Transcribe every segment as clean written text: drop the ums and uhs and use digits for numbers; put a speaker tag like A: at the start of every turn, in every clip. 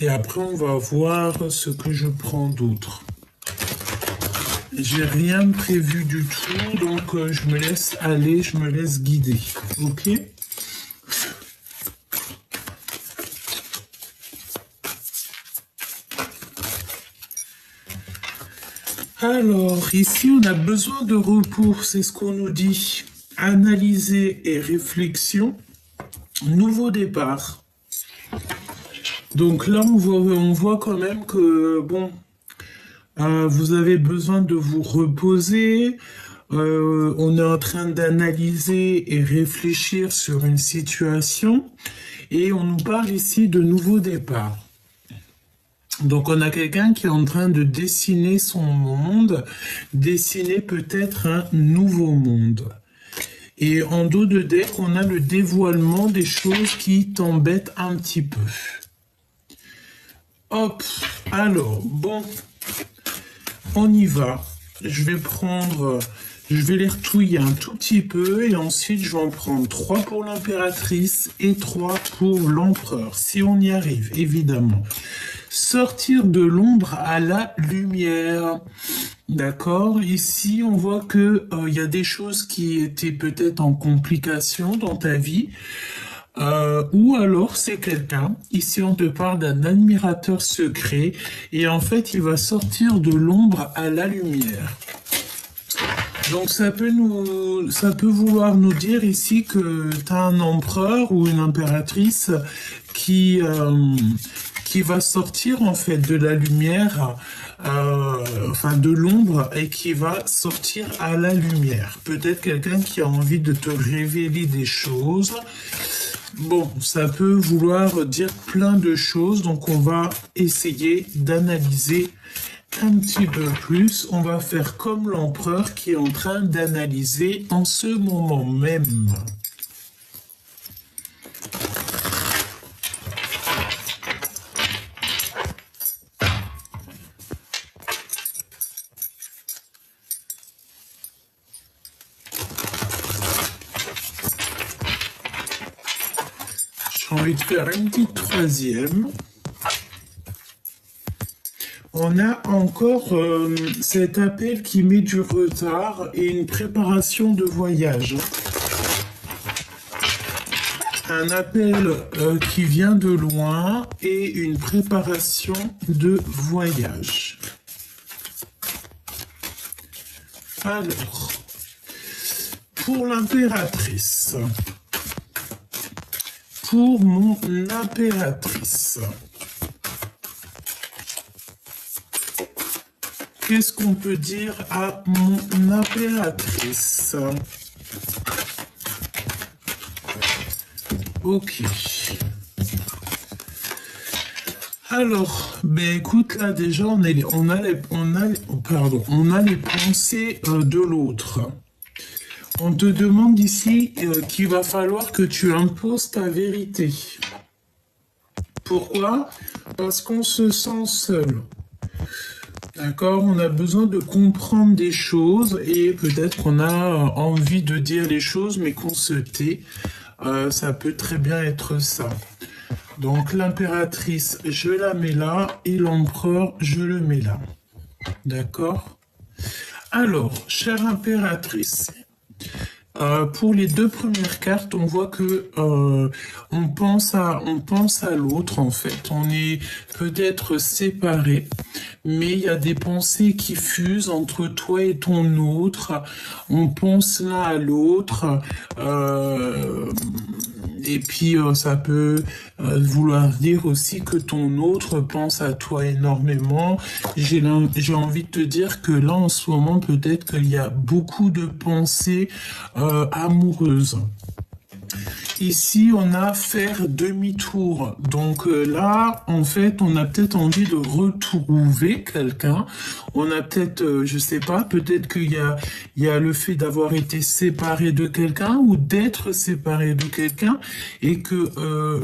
A: Et après, on va voir ce que je prends d'autre. J'ai rien prévu du tout, donc je me laisse aller, je me laisse guider. Ok? Alors, ici, on a besoin de repos, c'est ce qu'on nous dit. Analyser et réflexion. Nouveau départ. Donc là, on voit quand même que, bon, vous avez besoin de vous reposer. On est en train d'analyser et réfléchir sur une situation. Et on nous parle ici de nouveau départ. Donc on a quelqu'un qui est en train de dessiner son monde, dessiner peut-être un nouveau monde. Et en dos de deck, on a le dévoilement des choses qui t'embêtent un petit peu. Hop, alors, bon, on y va. Je vais les retouiller un tout petit peu et ensuite je vais en prendre 3 pour l'impératrice et 3 pour l'empereur, si on y arrive, évidemment. Sortir de l'ombre à la lumière. D'accord. Ici, on voit que y a des choses qui étaient peut-être en complication dans ta vie. Ou alors c'est quelqu'un, ici on te parle d'un admirateur secret, et en fait il va sortir de l'ombre à la lumière. Donc ça peut vouloir nous dire ici que tu as un empereur ou une impératrice qui va sortir en fait de la lumière, enfin de l'ombre, et qui va sortir à la lumière. Peut-être quelqu'un qui a envie de te révéler des choses. Bon, ça peut vouloir dire plein de choses, donc on va essayer d'analyser un petit peu plus. On va faire comme l'empereur qui est en train d'analyser en ce moment même. J'ai envie de faire une petite troisième. On a encore cet appel qui met du retard et une préparation de voyage. Un appel qui vient de loin et une préparation de voyage. Alors, pour l'impératrice. Pour mon impératrice. Qu'est-ce qu'on peut dire à mon impératrice? Ok. Alors, ben écoute, là déjà, on a les pensées de l'autre. On te demande ici qu'il va falloir que tu imposes ta vérité. Pourquoi? Parce qu'on se sent seul. D'accord, on a besoin de comprendre des choses et peut-être qu'on a envie de dire les choses mais qu'on se tait. Ça peut très bien être ça. Donc l'impératrice, je la mets là et l'empereur, je le mets là. D'accord? Alors, chère impératrice, pour les deux premières cartes, on voit que on pense à l'autre en fait. On est peut-être séparés, mais il y a des pensées qui fusent entre toi et ton autre. On pense l'un à l'autre. Et puis ça peut vouloir dire aussi que ton autre pense à toi énormément. J'ai envie de te dire que là en ce moment peut-être qu'il y a beaucoup de pensées amoureuses. Ici, on a faire demi-tour. Donc là, en fait, on a peut-être envie de retrouver quelqu'un. On a peut-être, je sais pas, peut-être qu'il y a le fait d'avoir été séparé de quelqu'un ou d'être séparé de quelqu'un et que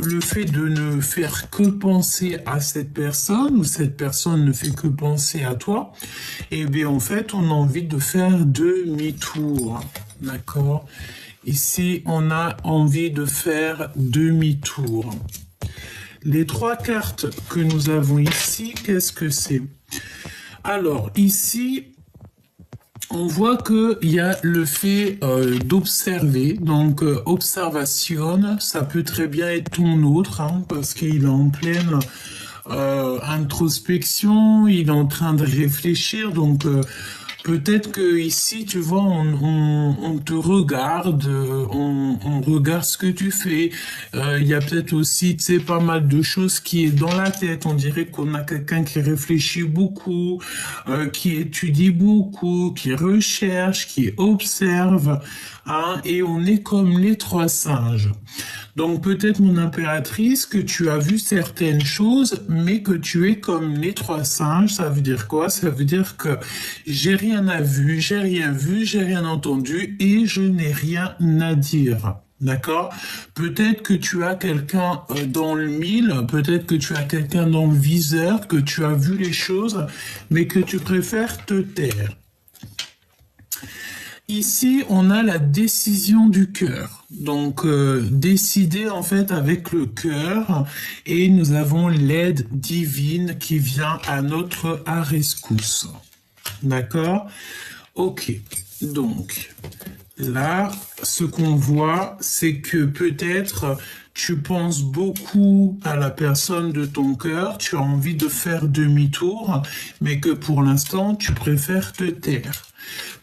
A: le fait de ne faire que penser à cette personne ou cette personne ne fait que penser à toi, et bien en fait, on a envie de faire demi-tour. D'accord ? Ici, on a envie de faire demi-tour. Les trois cartes que nous avons ici, qu'est-ce que c'est? Alors, ici, on voit qu'il y a le fait d'observer, donc observation, ça peut très bien être ton autre, hein, parce qu'il est en pleine introspection, il est en train de réfléchir, donc peut-être que ici, tu vois, on te regarde, on regarde ce que tu fais. Il y a peut-être aussi, tu sais, pas mal de choses qui est dans la tête. On dirait qu'on a quelqu'un qui réfléchit beaucoup, qui étudie beaucoup, qui recherche, qui observe, hein, et on est comme les trois singes. Donc peut-être mon impératrice que tu as vu certaines choses, mais que tu es comme les trois singes. Ça veut dire quoi? Ça veut dire que j'ai rien vu, j'ai rien entendu et je n'ai rien à dire. D'accord? Peut-être que tu as quelqu'un dans le mille, peut-être que tu as quelqu'un dans le viseur, que tu as vu les choses, mais que tu préfères te taire. Ici, on a la décision du cœur. Donc, décider en fait avec le cœur. Et nous avons l'aide divine qui vient à notre rescousse. D'accord? Ok. Donc, là, ce qu'on voit, c'est que peut-être tu penses beaucoup à la personne de ton cœur, tu as envie de faire demi-tour, mais que pour l'instant, tu préfères te taire.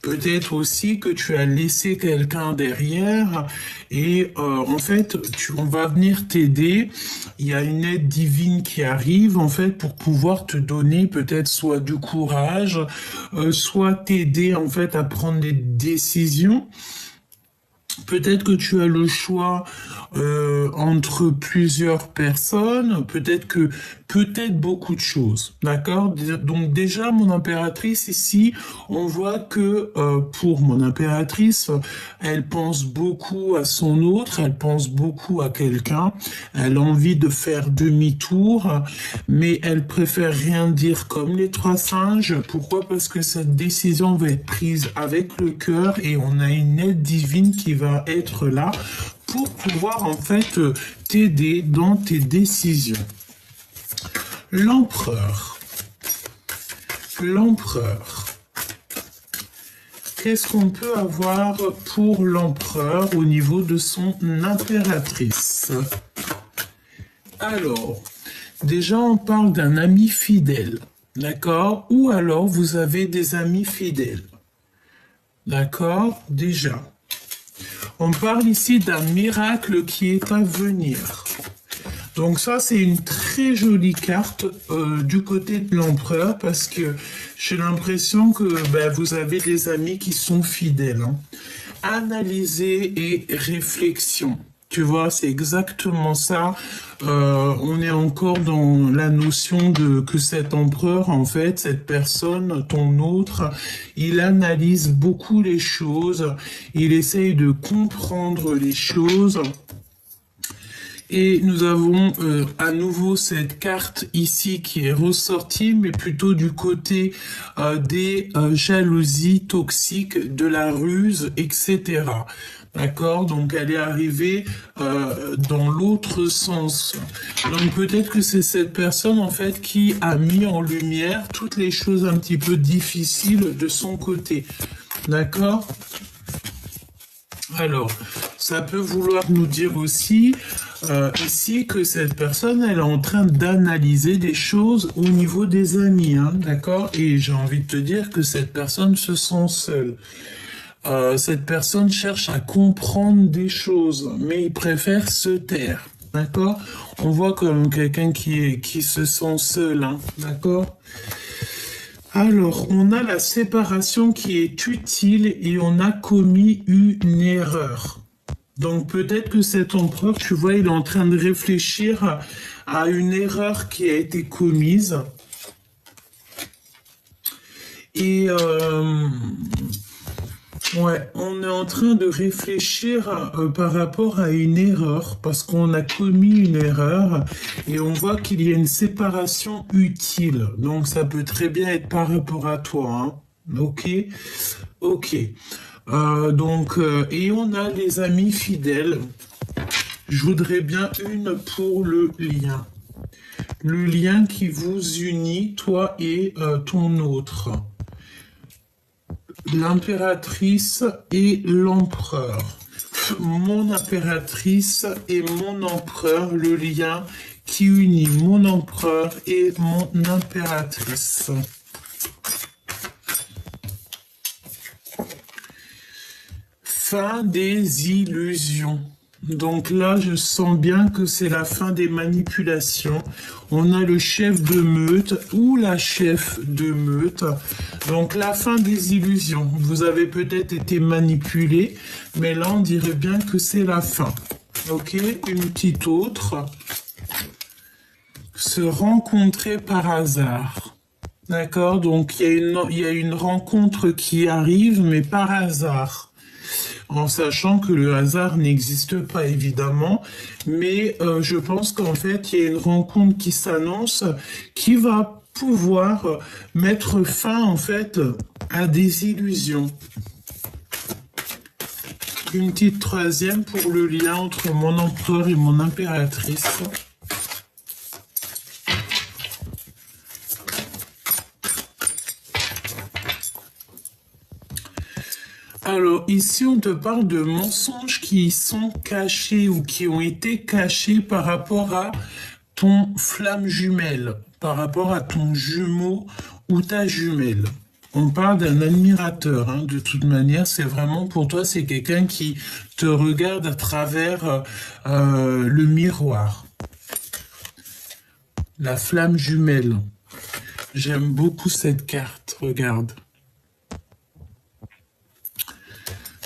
A: Peut-être aussi que tu as laissé quelqu'un derrière et en fait, on va venir t'aider. Il y a une aide divine qui arrive en fait pour pouvoir te donner peut-être soit du courage, soit t'aider en fait à prendre des décisions. Peut-être que tu as le choix entre plusieurs personnes, peut-être beaucoup de choses, d'accord? Donc déjà, mon impératrice ici, on voit que pour mon impératrice, elle pense beaucoup à son autre, elle pense beaucoup à quelqu'un, elle a envie de faire demi-tour, mais elle préfère rien dire comme les trois singes. Pourquoi? Parce que cette décision va être prise avec le cœur et on a une aide divine qui va être là pour pouvoir en fait t'aider dans tes décisions. L'empereur. Qu'est-ce qu'on peut avoir pour l'empereur au niveau de son impératrice? Alors, déjà on parle d'un ami fidèle, d'accord? Ou alors vous avez des amis fidèles, d'accord? Déjà. On parle ici d'un miracle qui est à venir. Donc ça, c'est une très jolie carte du côté de l'empereur parce que j'ai l'impression que vous avez des amis qui sont fidèles. Hein. Analyser et réflexion. Tu vois, c'est exactement ça. On est encore dans la notion de que cet empereur, en fait, cette personne, ton autre, il analyse beaucoup les choses, il essaye de comprendre les choses. Et nous avons à nouveau cette carte ici qui est ressortie, mais plutôt du côté des jalousies toxiques, de la ruse, etc. D'accord? Donc elle est arrivée dans l'autre sens. Donc peut-être que c'est cette personne en fait qui a mis en lumière toutes les choses un petit peu difficiles de son côté. D'accord? Alors, ça peut vouloir nous dire aussi ici que cette personne, elle est en train d'analyser des choses au niveau des amis, hein, d'accord? Et j'ai envie de te dire que cette personne se sent seule. Cette personne cherche à comprendre des choses, mais il préfère se taire, d'accord? On voit comme quelqu'un qui se sent seul, hein, d'accord? Alors, on a la séparation qui est utile et on a commis une erreur. Donc peut-être que cet empereur, tu vois, il est en train de réfléchir à une erreur qui a été commise. Et ouais, on est en train de réfléchir par rapport à une erreur, parce qu'on a commis une erreur, et on voit qu'il y a une séparation utile. Donc ça peut très bien être par rapport à toi, hein. Ok, ok. Et on a les amis fidèles. Je voudrais bien une pour le lien. Le lien qui vous unit, toi et ton autre. L'impératrice et l'empereur. Mon impératrice et mon empereur, le lien qui unit mon empereur et mon impératrice. Fin des illusions. Donc là, je sens bien que c'est la fin des manipulations. On a le chef de meute ou la chef de meute. Donc la fin des illusions. Vous avez peut-être été manipulé, mais là, on dirait bien que c'est la fin. Ok, une petite autre. Se rencontrer par hasard. D'accord, donc il y a une rencontre qui arrive, mais par hasard. En sachant que le hasard n'existe pas évidemment, mais je pense qu'en fait, il y a une rencontre qui s'annonce qui va pouvoir mettre fin en fait à des illusions. Une petite troisième pour le lien entre mon empereur et mon impératrice. Alors ici, on te parle de mensonges qui sont cachés ou qui ont été cachés par rapport à ton flamme jumelle, par rapport à ton jumeau ou ta jumelle. On parle d'un admirateur, hein. De toute manière, c'est vraiment pour toi, c'est quelqu'un qui te regarde à travers le miroir. La flamme jumelle. J'aime beaucoup cette carte, regarde.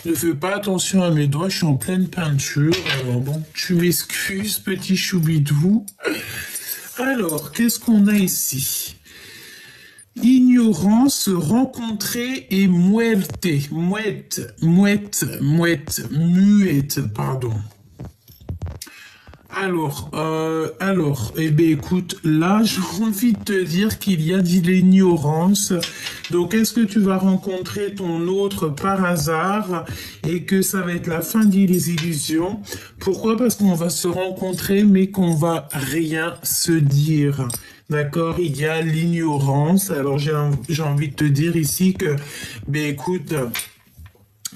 A: Ne fais pas attention à mes doigts, je suis en pleine peinture. Alors bon, tu m'excuses, petit choubidou. Alors, qu'est-ce qu'on a ici? Ignorance, rencontrer et muerte, pardon. Alors, eh bien, écoute, là, j'ai envie de te dire qu'il y a de l'ignorance. Donc, est-ce que tu vas rencontrer ton autre par hasard et que ça va être la fin des illusions? Pourquoi? Parce qu'on va se rencontrer, mais qu'on va rien se dire. D'accord? Il y a l'ignorance. Alors, j'ai envie de te dire ici que, ben, écoute,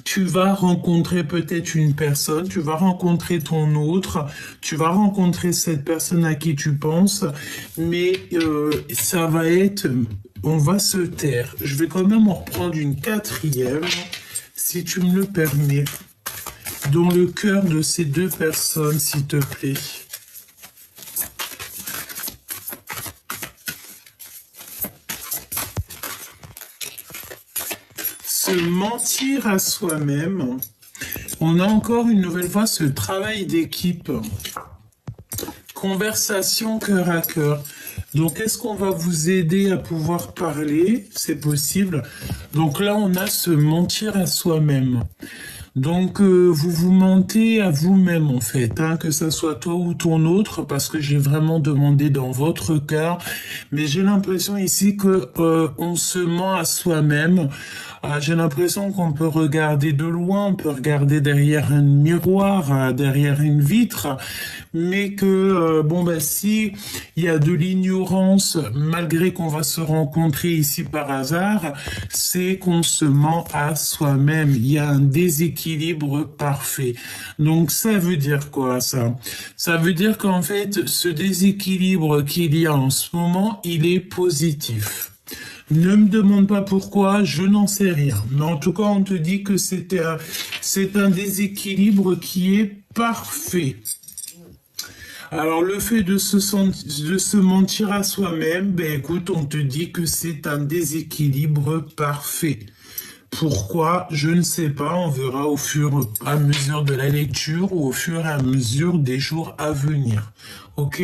A: tu vas rencontrer peut-être une personne, tu vas rencontrer ton autre, tu vas rencontrer cette personne à qui tu penses, mais ça va être, on va se taire. Je vais quand même en reprendre une quatrième, si tu me le permets, dans le cœur de ces deux personnes, s'il te plaît. Se mentir à soi-même. On a encore une nouvelle fois ce travail d'équipe. Conversation cœur à cœur. Donc, est-ce qu'on va vous aider à pouvoir parler? C'est possible. Donc là, on a se mentir à soi-même. Donc, vous vous mentez à vous-même, en fait, hein, que ça soit toi ou ton autre, parce que j'ai vraiment demandé dans votre cœur. Mais j'ai l'impression ici que on se ment à soi-même. J'ai l'impression qu'on peut regarder de loin, on peut regarder derrière un miroir, derrière une vitre, mais que, bon, ben, si il y a de l'ignorance, malgré qu'on va se rencontrer ici par hasard, c'est qu'on se ment à soi-même. Il y a un déséquilibre parfait. Donc, ça veut dire quoi, ça? Ça veut dire qu'en fait, ce déséquilibre qu'il y a en ce moment, il est positif. Ne me demande pas pourquoi, je n'en sais rien. Mais en tout cas, on te dit que c'est un déséquilibre qui est parfait. Alors, le fait de se mentir à soi-même, ben écoute, on te dit que c'est un déséquilibre parfait. Pourquoi? Je ne sais pas, on verra au fur et à mesure de la lecture ou au fur et à mesure des jours à venir. Ok?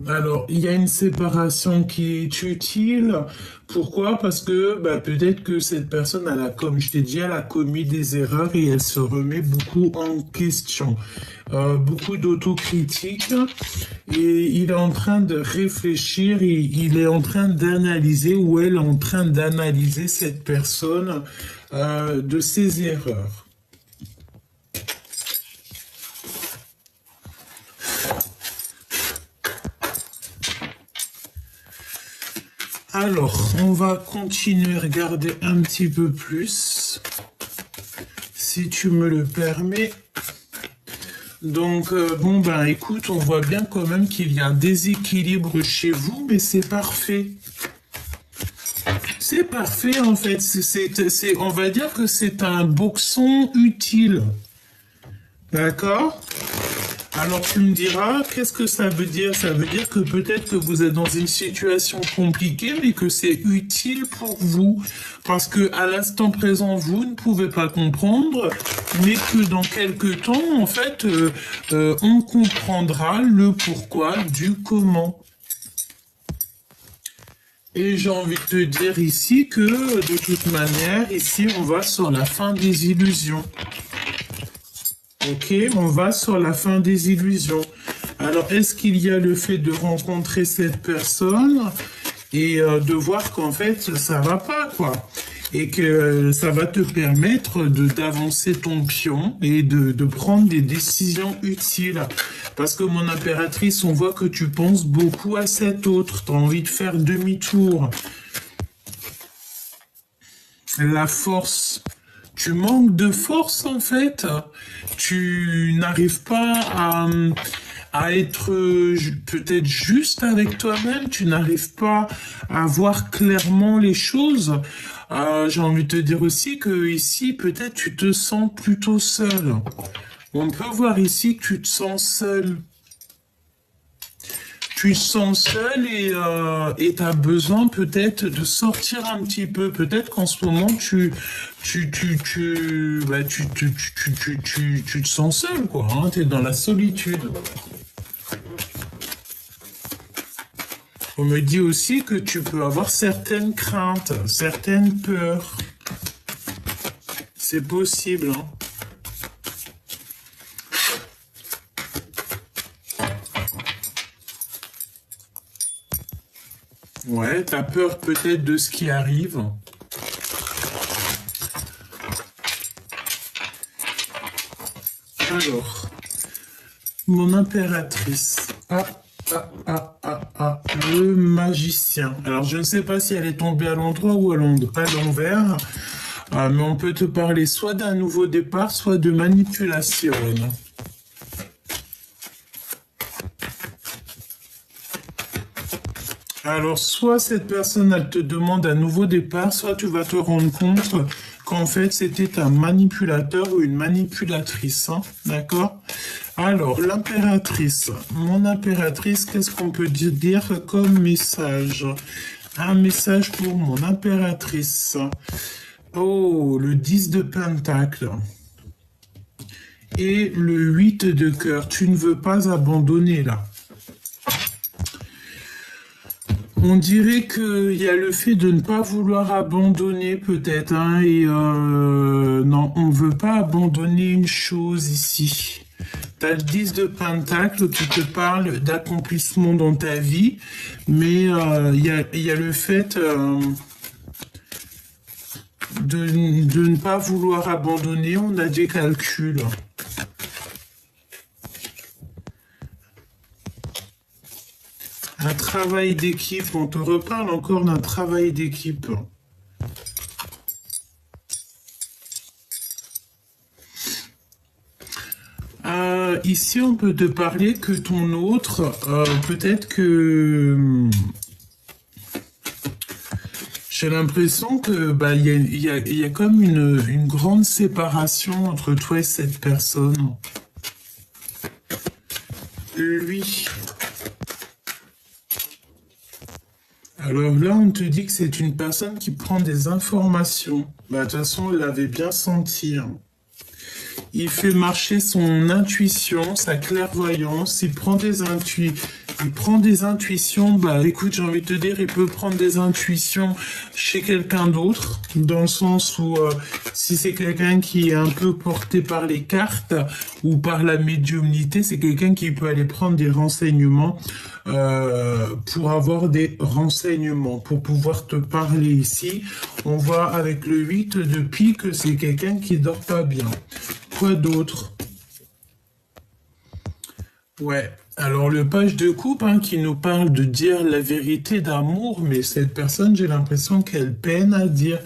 A: Alors, il y a une séparation qui est utile. Pourquoi? Parce que bah, peut-être que cette personne, comme je t'ai dit, elle a commis des erreurs et elle se remet beaucoup en question. Beaucoup d'autocritique et il est en train de réfléchir, il est en train d'analyser ou elle est en train d'analyser cette personne de ses erreurs. Alors, on va continuer à regarder un petit peu plus, si tu me le permets. Donc, bon, ben écoute, on voit bien quand même qu'il y a un déséquilibre chez vous, mais c'est parfait. C'est parfait, en fait. On va dire que c'est un boxon utile. D'accord? Alors tu me diras, qu'est-ce que ça veut dire? Ça veut dire que peut-être que vous êtes dans une situation compliquée, mais que c'est utile pour vous. Parce que à l'instant présent, vous ne pouvez pas comprendre, mais que dans quelques temps, en fait, on comprendra le pourquoi du comment. Et j'ai envie de te dire ici que, de toute manière, ici, on va sur la fin des illusions. Ok, on va sur la fin des illusions. Alors, est-ce qu'il y a le fait de rencontrer cette personne et de voir qu'en fait, ça va pas, quoi. Et que ça va te permettre d'avancer ton pion et de prendre des décisions utiles. Parce que mon impératrice, on voit que tu penses beaucoup à cet autre. Tu as envie de faire demi-tour. La force. Tu manques de force en fait. Tu n'arrives pas à être peut-être juste avec toi-même. Tu n'arrives pas à voir clairement les choses. J'ai envie de te dire aussi que ici, peut-être tu te sens plutôt seul. On peut voir ici que tu te sens seul. Tu te sens seul et tu as besoin peut-être de sortir un petit peu. Peut-être qu'en ce moment, tu te sens seul, quoi. Hein, tu es dans la solitude. On me dit aussi que tu peux avoir certaines craintes, certaines peurs. C'est possible, hein. Ouais, t'as peur peut-être de ce qui arrive. Alors, mon impératrice. Le magicien. Alors, je ne sais pas si elle est tombée à l'endroit ou à l'envers, mais on peut te parler soit d'un nouveau départ, soit de manipulation. Alors, soit cette personne, elle te demande un nouveau départ, soit tu vas te rendre compte qu'en fait, c'était un manipulateur ou une manipulatrice. Hein, d'accord? Alors, l'impératrice. Mon impératrice, qu'est-ce qu'on peut dire comme message? Un message pour mon impératrice. Oh, le 10 de pentacle. Et le 8 de cœur. Tu ne veux pas abandonner, là. On dirait qu'il y a le fait de ne pas vouloir abandonner peut-être, hein, et non, on ne veut pas abandonner une chose ici. Tu as le 10 de pentacle qui te parle d'accomplissement dans ta vie, mais il y a le fait de ne pas vouloir abandonner, on a des calculs. Un travail d'équipe, on te reparle encore d'un travail d'équipe. Ici, on peut te parler que ton autre, peut-être que j'ai l'impression que il y a comme une grande séparation entre toi et cette personne. Lui. Alors là, on te dit que c'est une personne qui prend des informations. De toute façon, on l'avait bien senti. Hein. Il fait marcher son intuition, sa clairvoyance. Il prend des intuitions. Écoute, j'ai envie de te dire, il peut prendre des intuitions chez quelqu'un d'autre, dans le sens où si c'est quelqu'un qui est un peu porté par les cartes ou par la médiumnité, c'est quelqu'un qui peut aller prendre des renseignements pour avoir des renseignements, pour pouvoir te parler ici. On voit avec le 8 de pique que c'est quelqu'un qui dort pas bien. Quoi d'autre? Ouais. Alors le page de coupe hein, qui nous parle de dire la vérité d'amour, mais cette personne, j'ai l'impression qu'elle peine à dire.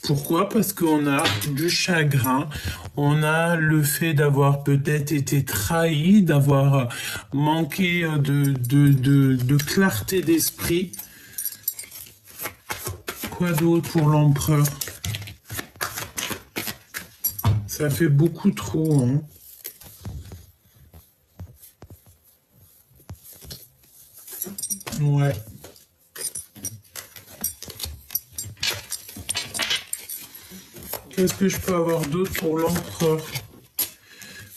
A: Pourquoi? Parce qu'on a du chagrin, on a le fait d'avoir peut-être été trahi, d'avoir manqué de clarté d'esprit. Quoi d'autre pour l'empereur? Ça fait beaucoup trop, hein. Ouais. Qu'est-ce que je peux avoir d'autre pour l'empereur?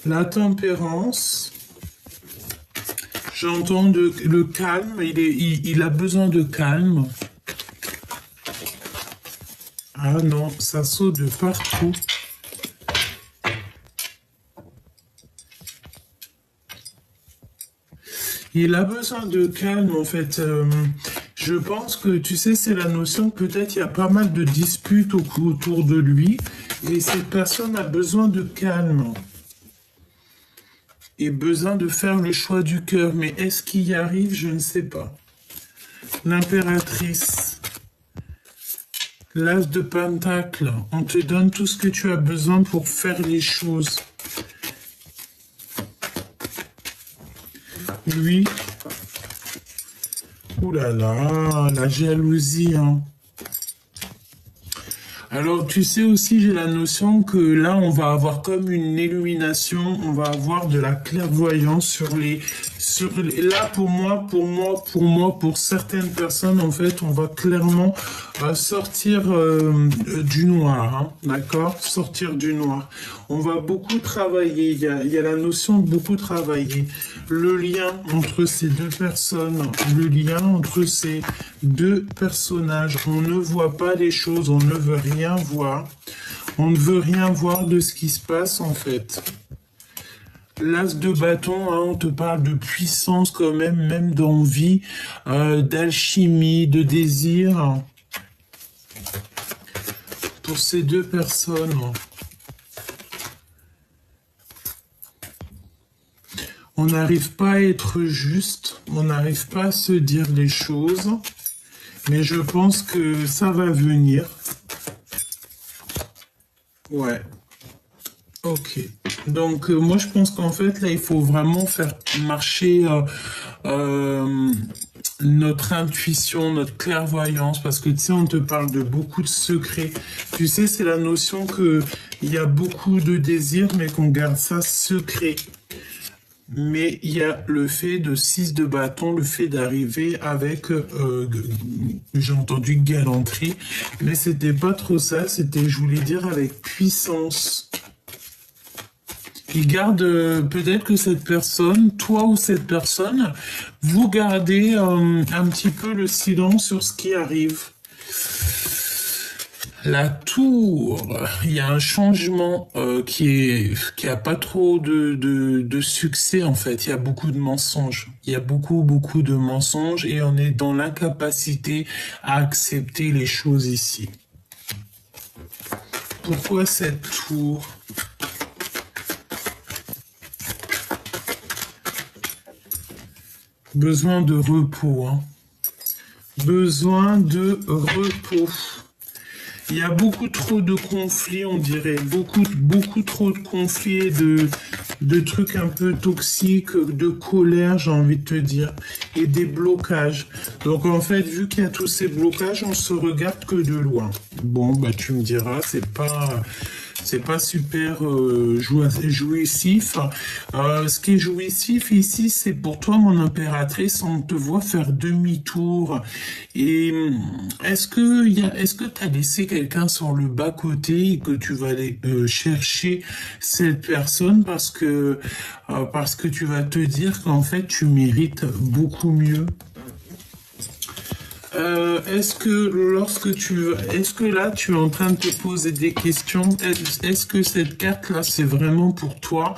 A: La tempérance. J'entends le calme. Il a besoin de calme. Ah non, ça saute de partout. Il a besoin de calme, en fait. Je pense que, tu sais, c'est la notion que peut-être il y a pas mal de disputes autour de lui. Et cette personne a besoin de calme. Et besoin de faire le choix du cœur. Mais est-ce qu'il y arrive? Je ne sais pas. L'impératrice. L'as de Pentacle. On te donne tout ce que tu as besoin pour faire les choses. Lui. Ouh là là, la jalousie, hein. Alors, tu sais aussi, j'ai la notion que là, on va avoir comme une illumination, on va avoir de la clairvoyance là, pour certaines personnes, en fait, on va clairement sortir du noir, hein, d'accord? Sortir du noir. On va beaucoup travailler, il y a la notion de beaucoup travailler. Le lien entre ces deux personnes, le lien entre ces deux personnages. On ne voit pas les choses, on ne veut rien voir. On ne veut rien voir de ce qui se passe, en fait. L'as de bâton, hein, on te parle de puissance quand même d'envie, d'alchimie, de désir. Pour ces deux personnes. On n'arrive pas à être juste, on n'arrive pas à se dire les choses, mais je pense que ça va venir. Ouais. Ok. Donc moi je pense qu'en fait là il faut vraiment faire marcher notre intuition, notre clairvoyance, parce que tu sais on te parle de beaucoup de secrets. Tu sais c'est la notion que il y a beaucoup de désirs mais qu'on garde ça secret. Mais il y a le fait de 6 de bâton, le fait d'arriver avec, j'ai entendu galanterie, mais c'était pas trop ça, c'était, je voulais dire, avec puissance. Il garde, peut-être que cette personne, toi ou cette personne, vous gardez un petit peu le silence sur ce qui arrive. La tour, il y a un changement qui a pas trop de succès en fait. Il y a beaucoup de mensonges. Il y a beaucoup de mensonges et on est dans l'incapacité à accepter les choses ici. Pourquoi cette tour? Besoin de repos, hein. Besoin de repos. Il y a beaucoup trop de conflits, on dirait. Beaucoup trop de conflits et de trucs un peu toxiques, de colère, j'ai envie de te dire. Et des blocages. Donc en fait, vu qu'il y a tous ces blocages, on se regarde que de loin. Bon, bah tu me diras, c'est pas super jouissif. Ce qui est jouissif ici, c'est pour toi, mon impératrice, on te voit faire demi-tour. Et est-ce que tu as laissé quelqu'un sur le bas-côté et que tu vas aller chercher cette personne parce que tu vas te dire qu'en fait, tu mérites beaucoup mieux? Est-ce que là tu es en train de te poser des questions? Est-ce que cette carte-là c'est vraiment pour toi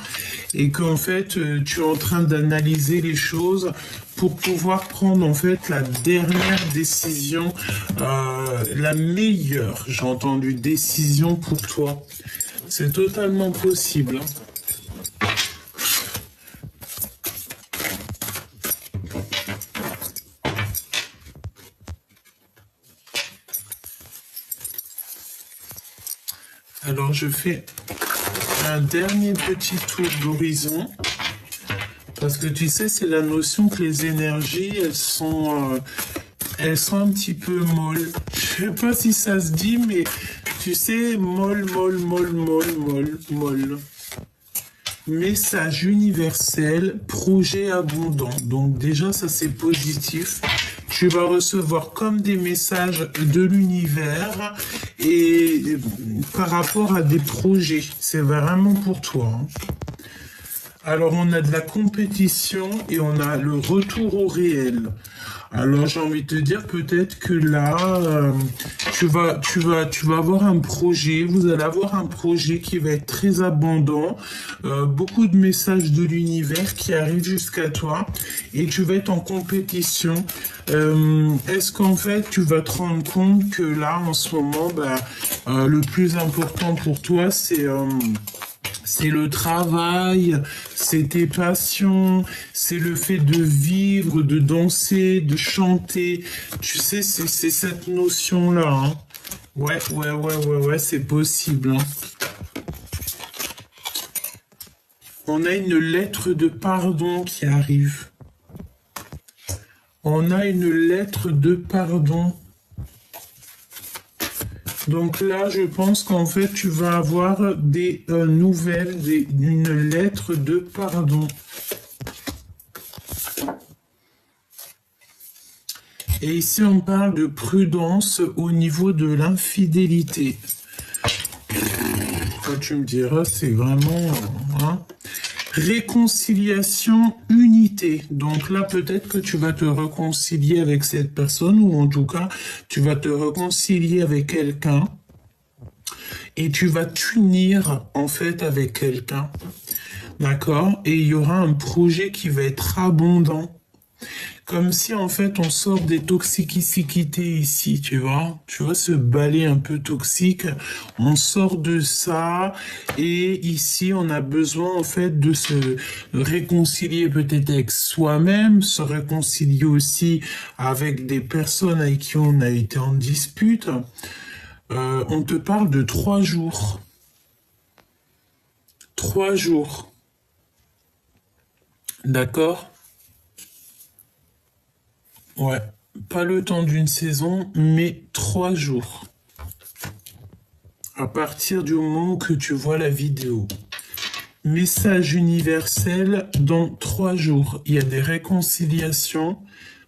A: et qu'en fait tu es en train d'analyser les choses pour pouvoir prendre en fait la dernière décision, la meilleure, j'ai entendu, décision pour toi? C'est totalement possible, hein. Alors, je fais un dernier petit tour d'horizon. Parce que tu sais, c'est la notion que les énergies, elles sont un petit peu molles. Je sais pas si ça se dit, mais tu sais, molle, molle, molle, molle, molle, molle. Message universel, projet abondant. Donc déjà, ça c'est positif. Tu vas recevoir comme des messages de l'univers et par rapport à des projets. C'est vraiment pour toi, hein. Alors, on a de la compétition et on a le retour au réel. Alors, j'ai envie de te dire peut-être que là, tu vas avoir un projet, vous allez avoir un projet qui va être très abondant, beaucoup de messages de l'univers qui arrivent jusqu'à toi et tu vas être en compétition. Est-ce qu'en fait, tu vas te rendre compte que là, en ce moment, le plus important pour toi, c'est le travail, c'est tes passions, c'est le fait de vivre, de danser, de chanter. Tu sais, c'est cette notion-là, hein. Ouais, c'est possible, hein. On a une lettre de pardon qui arrive. On a une lettre de pardon. Donc là, je pense qu'en fait, tu vas avoir des nouvelles, une lettre de pardon. Et ici, on parle de prudence au niveau de l'infidélité. Quand tu me diras, c'est vraiment... hein. Réconciliation, unité. Donc là, peut-être que tu vas te réconcilier avec cette personne, ou en tout cas, tu vas te réconcilier avec quelqu'un, et tu vas t'unir, en fait, avec quelqu'un. D'accord? Et il y aura un projet qui va être abondant. Comme si, en fait, on sort des toxicités ici, tu vois? Tu vois, ce balai un peu toxique, on sort de ça, et ici, on a besoin, en fait, de se réconcilier peut-être avec soi-même, se réconcilier aussi avec des personnes avec qui on a été en dispute. On te parle de 3 jours. 3 jours. D'accord? Ouais, pas le temps d'une saison, mais 3 jours. À partir du moment que tu vois la vidéo. Message universel dans 3 jours. Il y a des réconciliations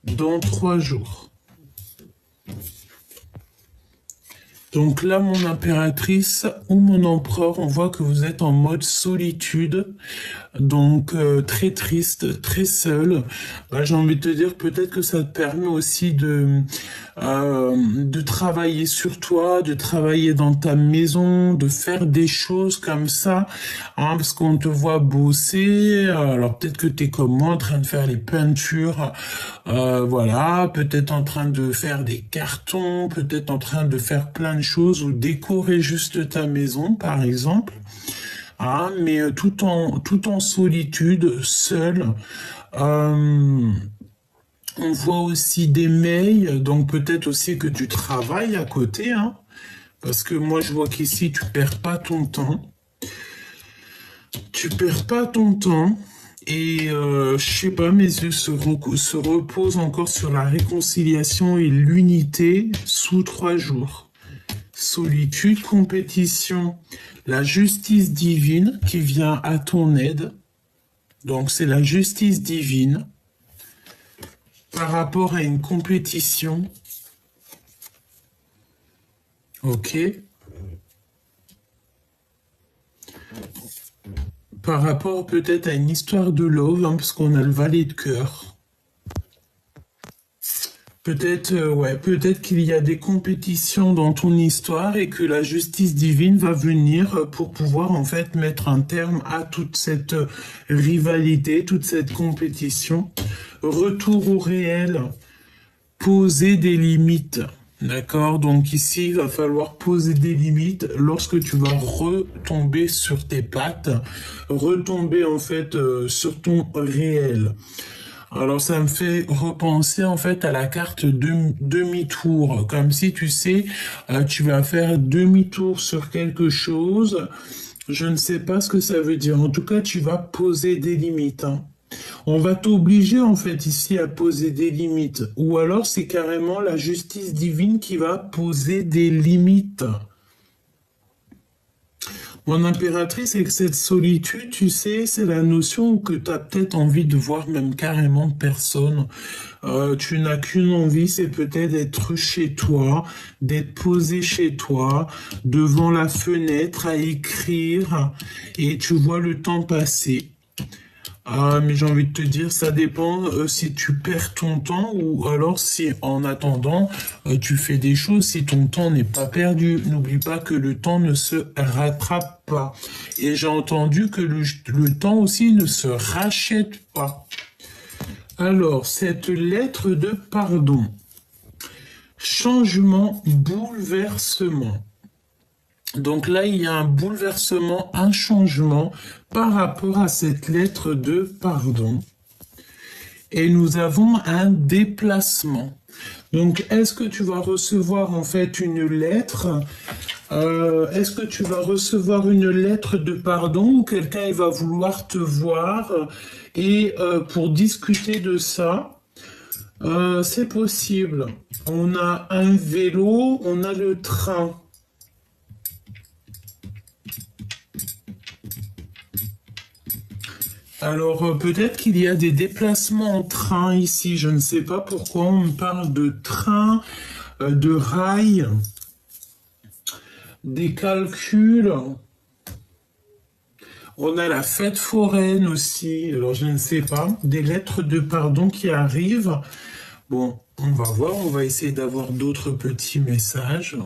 A: dans 3 jours. Donc là, mon impératrice ou mon empereur, on voit que vous êtes en mode solitude, donc très triste, très seul. J'ai envie de te dire peut-être que ça te permet aussi de travailler sur toi, de travailler dans ta maison, de faire des choses comme ça, hein, parce qu'on te voit bosser. Alors peut-être que tu es comme moi en train de faire les peintures, voilà, peut-être en train de faire des cartons, peut-être en train de faire plein de choses ou décorer juste ta maison, par exemple. Ah, mais tout en solitude, seul. On voit aussi des mails, donc peut-être aussi que tu travailles à côté, hein, parce que moi je vois qu'ici tu perds pas ton temps. Tu perds pas ton temps. Et je sais pas, mes yeux se reposent encore sur la réconciliation et l'unité sous 3 jours. Solitude, compétition, la justice divine qui vient à ton aide. Donc c'est la justice divine par rapport à une compétition. Ok. Par rapport peut-être à une histoire de love, hein, parce qu'on a le valet de cœur. Peut-être, peut-être qu'il y a des compétitions dans ton histoire et que la justice divine va venir pour pouvoir en fait mettre un terme à toute cette rivalité, toute cette compétition. Retour au réel, poser des limites. D'accord? Donc ici, il va falloir poser des limites lorsque tu vas retomber sur tes pattes, retomber en fait sur ton réel. Alors ça me fait repenser en fait à la carte demi-tour, comme si tu sais, tu vas faire demi-tour sur quelque chose. Je ne sais pas ce que ça veut dire. En tout cas, tu vas poser des limites, hein. On va t'obliger en fait ici à poser des limites. Ou alors c'est carrément la justice divine qui va poser des limites. Mon impératrice, avec cette solitude, tu sais, c'est la notion que tu as peut-être envie de voir même carrément personne. Tu n'as qu'une envie, c'est peut-être d'être chez toi, d'être posé chez toi, devant la fenêtre à écrire, et tu vois le temps passer. Ah, mais j'ai envie de te dire, ça dépend si tu perds ton temps ou alors si en attendant, tu fais des choses, si ton temps n'est pas perdu. N'oublie pas que le temps ne se rattrape pas. Et j'ai entendu que le temps aussi ne se rachète pas. Alors, cette lettre de pardon, changement, bouleversement. Donc là, il y a un bouleversement, un changement par rapport à cette lettre de pardon. Et nous avons un déplacement. Donc, est-ce que tu vas recevoir en fait une lettre? Est-ce que tu vas recevoir une lettre de pardon ou quelqu'un il va vouloir te voir et pour discuter de ça? C'est possible. On a un vélo, on a le train. Alors, peut-être qu'il y a des déplacements en train ici. Je ne sais pas pourquoi on me parle de train, de rail, des calculs. On a la fête foraine aussi. Alors, je ne sais pas. Des lettres de pardon qui arrivent. Bon, on va voir. On va essayer d'avoir d'autres petits messages.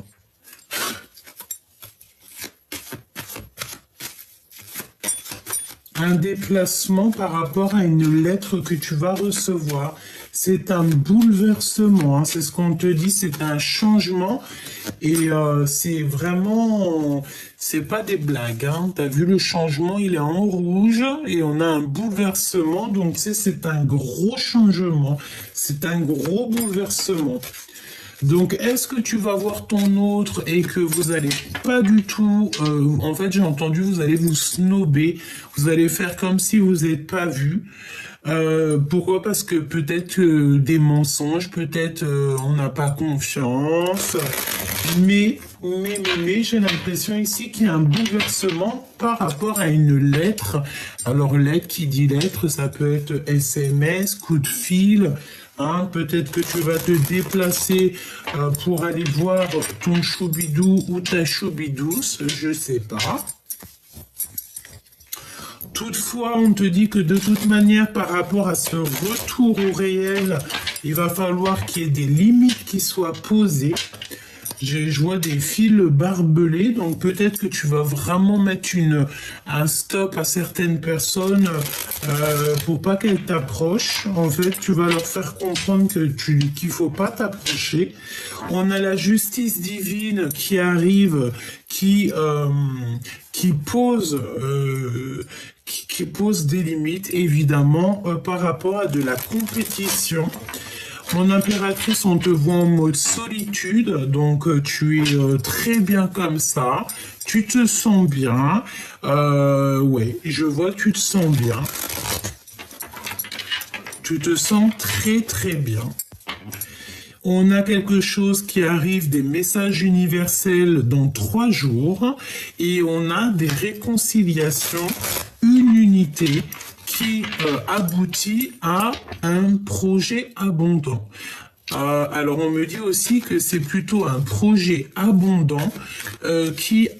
A: Un déplacement par rapport à une lettre que tu vas recevoir. C'est un bouleversement, hein, c'est ce qu'on te dit, c'est un changement et c'est vraiment, c'est pas des blagues, hein. T'as vu le changement, il est en rouge et on a un bouleversement, donc c'est un gros changement, c'est un gros bouleversement. Donc, est-ce que tu vas voir ton autre et que vous allez pas du tout... en fait, j'ai entendu, vous allez vous snober, vous allez faire comme si vous n'êtes pas vu. Pourquoi? Parce que peut-être des mensonges, peut-être on n'a pas confiance. Mais, j'ai l'impression ici qu'il y a un bouleversement par rapport à une lettre. Alors, lettre qui dit lettre, ça peut être SMS, coup de fil... Hein, peut-être que tu vas te déplacer pour aller voir ton choubidou ou ta choubidouce, je sais pas. Toutefois, on te dit que de toute manière, par rapport à ce retour au réel, il va falloir qu'il y ait des limites qui soient posées. Je vois des fils barbelés, donc peut-être que tu vas vraiment mettre un stop à certaines personnes pour pas qu'elles t'approchent. En fait, tu vas leur faire comprendre qu'il faut pas t'approcher. On a la justice divine qui arrive, qui pose qui pose des limites, évidemment, par rapport à de la compétition. Mon impératrice, on te voit en mode solitude, donc tu es très bien comme ça, tu te sens bien, ouais, je vois que tu te sens bien, tu te sens très très bien. On a quelque chose qui arrive, des messages universels dans 3 jours, et on a des réconciliations, une unité, qui aboutit à un projet abondant. Alors on me dit aussi que c'est plutôt un projet abondant qui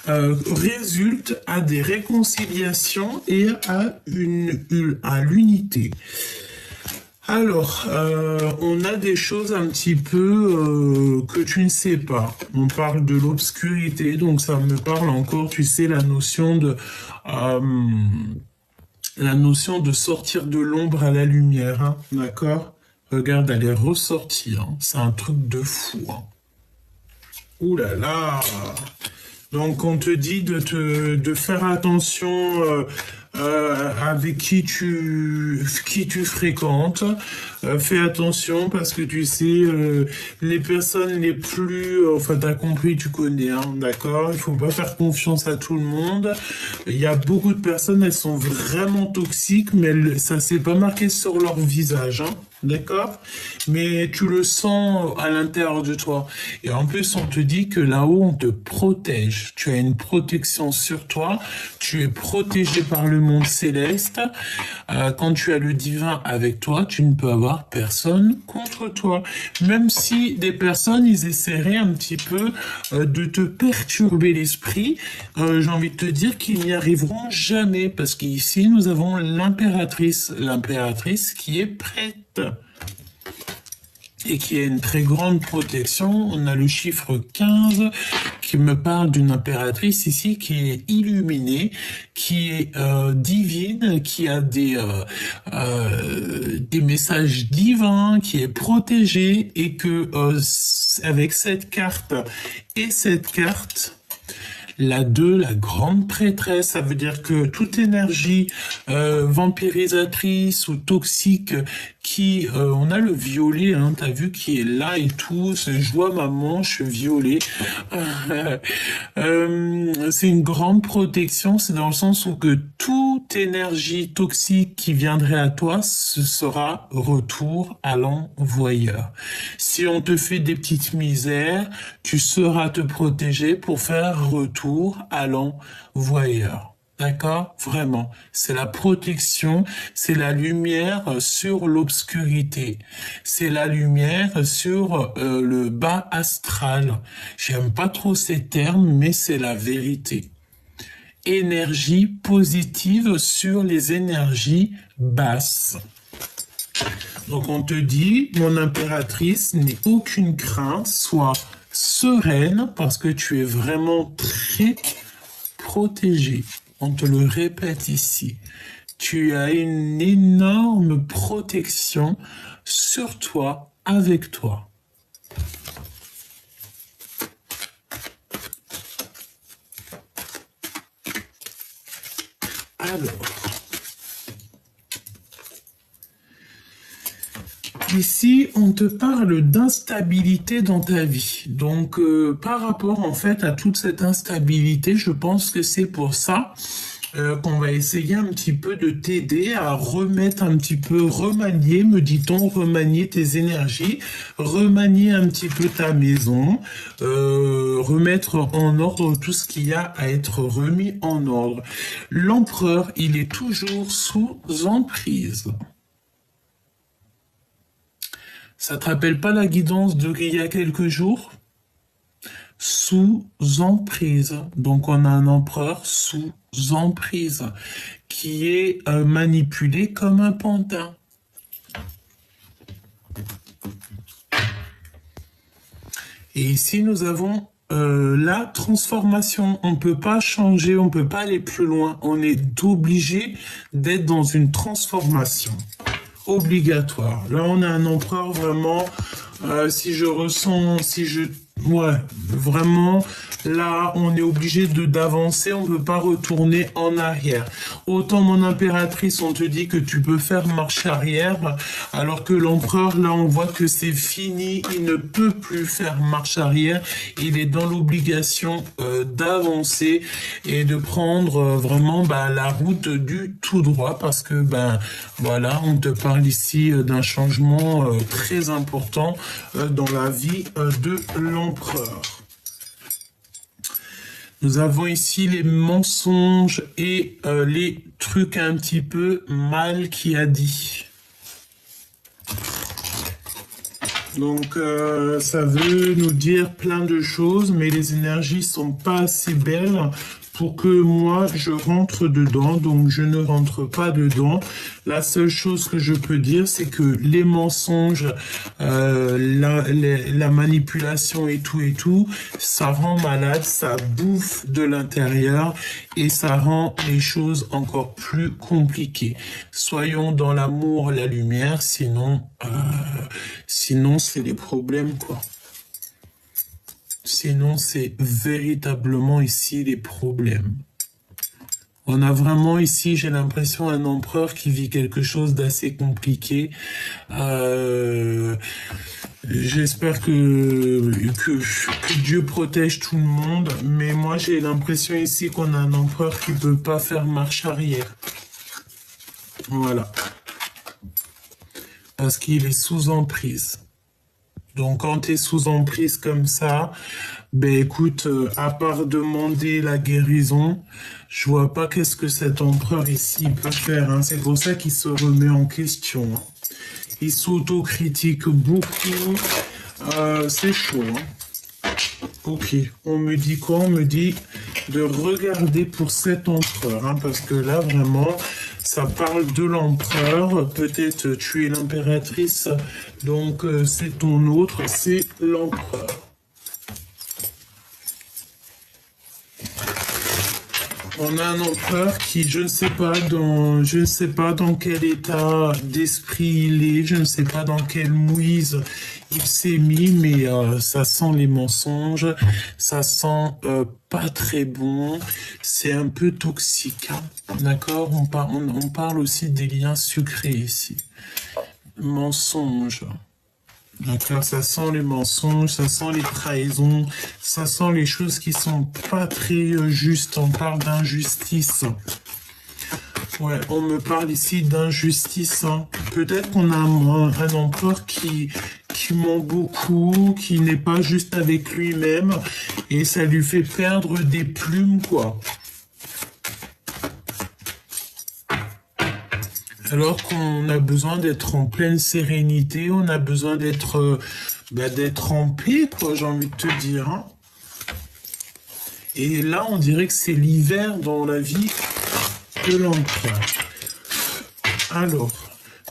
A: résulte à des réconciliations et à l'unité. Alors, on a des choses un petit peu que tu ne sais pas. On parle de l'obscurité, donc ça me parle encore, tu sais, la notion de sortir de l'ombre à la lumière, hein, d'accord? Regarde, elle est ressortie, hein, c'est un truc de fou, hein. Ouh là là! Donc on te dit de faire attention avec qui tu fréquentes. Fais attention parce que tu sais, les personnes les plus, enfin t'as compris, tu connais, hein, d'accord? Il faut pas faire confiance à tout le monde. Il y a beaucoup de personnes, elles sont vraiment toxiques, mais ça s'est pas marqué sur leur visage, hein. D'accord? Mais tu le sens à l'intérieur de toi. Et en plus, on te dit que là-haut, on te protège. Tu as une protection sur toi. Tu es protégé par le monde céleste. Quand tu as le divin avec toi, tu ne peux avoir personne contre toi. Même si des personnes, ils essaieraient un petit peu de te perturber l'esprit, j'ai envie de te dire qu'ils n'y arriveront jamais. Parce qu'ici, nous avons l'impératrice. L'impératrice qui est prête et qui a une très grande protection. On a le chiffre 15 qui me parle d'une impératrice ici qui est illuminée, qui est divine, qui a des messages divins, qui est protégée et que avec cette carte et cette carte, la 2, la grande prêtresse, ça veut dire que toute énergie vampirisatrice ou toxique qui, on a le violet, hein, t'as vu, qui est là et tout, je vois ma manche violet. C'est une grande protection, c'est dans le sens où que toute énergie toxique qui viendrait à toi, ce sera retour à l'envoyeur. Si on te fait des petites misères, tu sauras te protéger pour faire retour à l'envoyeur. D'accord? Vraiment. C'est la protection, c'est la lumière sur l'obscurité. C'est la lumière sur le bas astral. J'aime pas trop ces termes, mais c'est la vérité. Énergie positive sur les énergies basses. Donc on te dit, mon impératrice, n'aie aucune crainte, sois sereine parce que tu es vraiment très protégée. On te le répète ici. Tu as une énorme protection sur toi, avec toi. Alors, ici, on te parle d'instabilité dans ta vie. Donc, par rapport en fait à toute cette instabilité, je pense que c'est pour ça qu'on va essayer un petit peu de t'aider à remettre un petit peu, remanier, me dit-on, remanier tes énergies, remanier un petit peu ta maison, remettre en ordre tout ce qu'il y a à être remis en ordre. L'empereur, il est toujours sous emprise. Ça te rappelle pas la guidance d'il y a quelques jours? Sous emprise. Donc on a un empereur sous emprise qui est manipulé comme un pantin. Et ici nous avons la transformation. On ne peut pas changer, on ne peut pas aller plus loin. On est obligé d'être dans une transformation obligatoire. Là, on a un empereur vraiment, si je ressens, ouais, vraiment, là, on est obligé d'avancer, on ne peut pas retourner en arrière. Autant mon impératrice, on te dit que tu peux faire marche arrière, alors que l'empereur, là, on voit que c'est fini, il ne peut plus faire marche arrière, il est dans l'obligation d'avancer et de prendre vraiment la route du tout droit, parce que, voilà, on te parle ici d'un changement très important dans la vie de l'empereur. Nous avons ici les mensonges et les trucs un petit peu mal qui a dit. Donc ça veut nous dire plein de choses, mais les énergies sont pas assez belles pour que moi je rentre dedans, donc je ne rentre pas dedans. La seule chose que je peux dire, c'est que les mensonges, la manipulation et tout, ça rend malade, ça bouffe de l'intérieur et ça rend les choses encore plus compliquées. Soyons dans l'amour, la lumière, sinon c'est des problèmes, quoi. Sinon, c'est véritablement ici les problèmes. On a vraiment ici, j'ai l'impression, un empereur qui vit quelque chose d'assez compliqué. Euh, J'espère que Dieu protège tout le monde, mais moi j'ai l'impression ici qu'on a un empereur qui peut pas faire marche arrière. Voilà. Parce qu'il est sous emprise. Donc quand tu es sous emprise comme ça, ben écoute, à part demander la guérison, je vois pas qu'est-ce que cet empereur ici peut faire, hein. C'est pour ça qu'il se remet en question, hein. Il s'autocritique beaucoup. C'est chaud, hein. Ok, on me dit quoi? On me dit de regarder pour cet empereur, hein, parce que là, vraiment, ça parle de l'empereur. Peut-être tu es l'impératrice, donc c'est ton autre, c'est l'empereur. On a un empereur qui, je ne sais pas dans quel état d'esprit il est, je ne sais pas dans quelle mouise il s'est mis, mais ça sent les mensonges, ça sent pas très bon, c'est un peu toxique, hein. D'accord? On parle aussi des liens sucrés ici. Mensonges. D'accord, ça sent les mensonges, ça sent les trahisons, ça sent les choses qui sont pas très justes. On parle d'injustice. Ouais, on me parle ici d'injustice, hein. Peut-être qu'on a un empereur qui ment beaucoup, qui n'est pas juste avec lui-même, et ça lui fait perdre des plumes, quoi. Alors qu'on a besoin d'être en pleine sérénité, on a besoin d'être en paix, quoi, j'ai envie de te dire, hein. Et là, on dirait que c'est l'hiver dans la vie de l'empereur. Alors,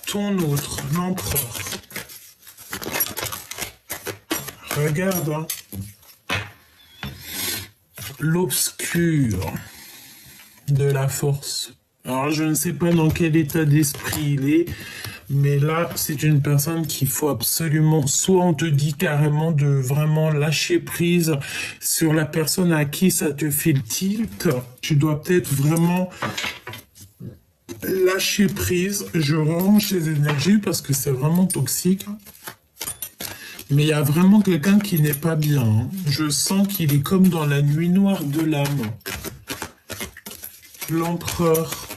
A: ton autre, l'empereur. Regarde, hein. L'obscur de la force. Alors, je ne sais pas dans quel état d'esprit il est, mais là, c'est une personne qu'il faut absolument, soit on te dit carrément de vraiment lâcher prise sur la personne à qui ça te fait le tilt. Tu dois peut-être vraiment lâcher prise. Je range les énergies parce que c'est vraiment toxique. Mais il y a vraiment quelqu'un qui n'est pas bien, hein. Je sens qu'il est comme dans la nuit noire de l'âme. L'empereur.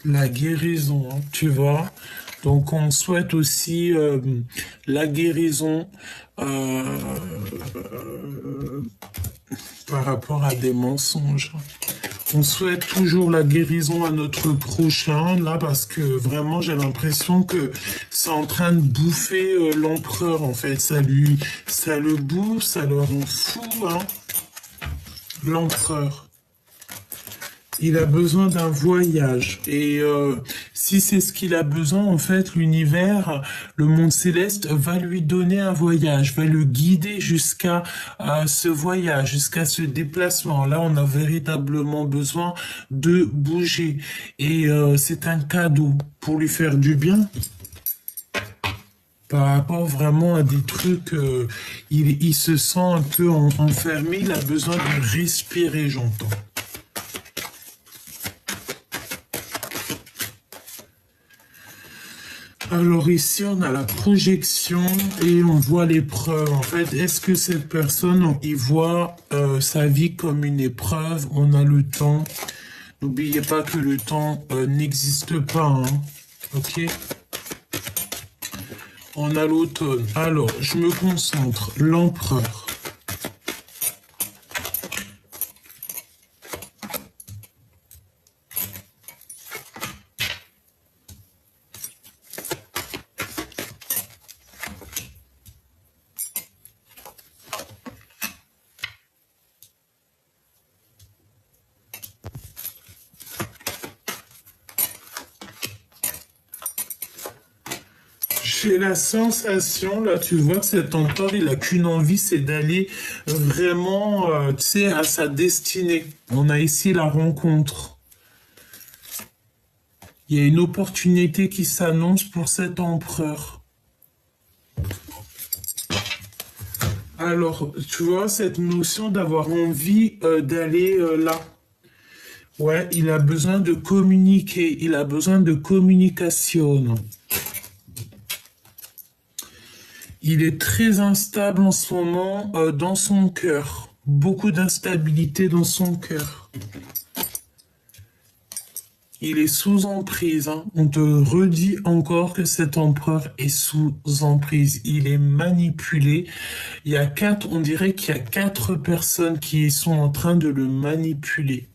A: La guérison, hein, tu vois. Donc on souhaite aussi la guérison par rapport à des mensonges. On souhaite toujours la guérison à notre prochain, là, parce que vraiment, j'ai l'impression que c'est en train de bouffer l'empereur, en fait. Ça le bouffe, ça le rend fou, hein. L'empereur. Il a besoin d'un voyage. Et si c'est ce qu'il a besoin, en fait, l'univers, le monde céleste va lui donner un voyage, va le guider jusqu'à ce voyage, jusqu'à ce déplacement. Là, on a véritablement besoin de bouger. Et c'est un cadeau pour lui faire du bien. Par rapport vraiment à des trucs, il se sent un peu enfermé, il a besoin de respirer, j'entends. Alors ici, on a la projection et on voit l'épreuve. En fait, est-ce que cette personne, il voit sa vie comme une épreuve? On a le temps. N'oubliez pas que le temps n'existe pas, hein. Ok? On a l'automne. Alors, je me concentre. L'empereur. J'ai la sensation, là, tu vois, que cet empereur, il a qu'une envie, c'est d'aller vraiment, tu sais, à sa destinée. On a ici la rencontre. Il y a une opportunité qui s'annonce pour cet empereur. Alors, tu vois, cette notion d'avoir envie d'aller là. Ouais, il a besoin de communiquer, il a besoin de communication. Il est très instable en ce moment dans son cœur. Beaucoup d'instabilité dans son cœur. Il est sous emprise, hein. On te redit encore que cet empereur est sous emprise. Il est manipulé. On dirait qu'il y a 4 personnes qui sont en train de le manipuler.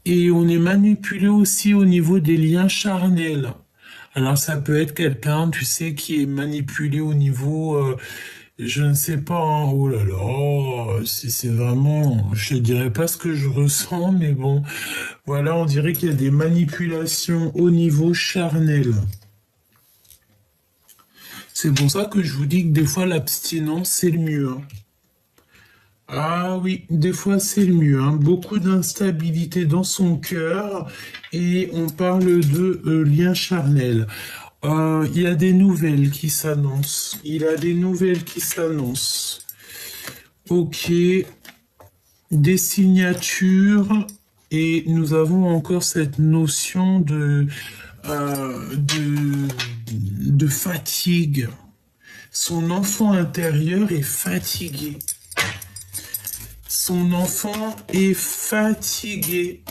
A: Et on est manipulé aussi au niveau des liens charnels. Alors ça peut être quelqu'un, tu sais, qui est manipulé au niveau, je ne sais pas, hein. Oh là là, c'est vraiment, je ne dirais pas ce que je ressens, mais bon, voilà, on dirait qu'il y a des manipulations au niveau charnel. C'est pour ça que je vous dis que des fois l'abstinence c'est le mieux, hein. Ah oui, des fois c'est le mieux, hein. Beaucoup d'instabilité dans son cœur et on parle de lien charnel. Il y a des nouvelles qui s'annoncent. Il a des nouvelles qui s'annoncent. Ok, des signatures et nous avons encore cette notion de fatigue. Son enfant intérieur est fatigué. Son enfant est fatigué.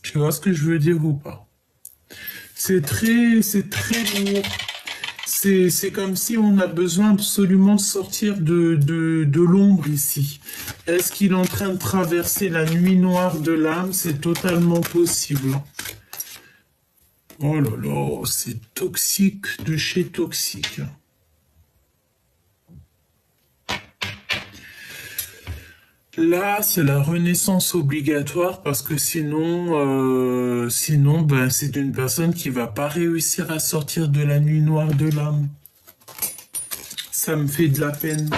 A: Tu vois ce que je veux dire ou pas? C'est très lourd. C'est comme si on a besoin absolument de sortir de l'ombre ici. Est-ce qu'il est en train de traverser la nuit noire de l'âme? C'est totalement possible. Oh là là, c'est toxique de chez toxique. Là, c'est la renaissance obligatoire parce que sinon, ben, c'est une personne qui va pas réussir à sortir de la nuit noire de l'âme. Ça me fait de la peine.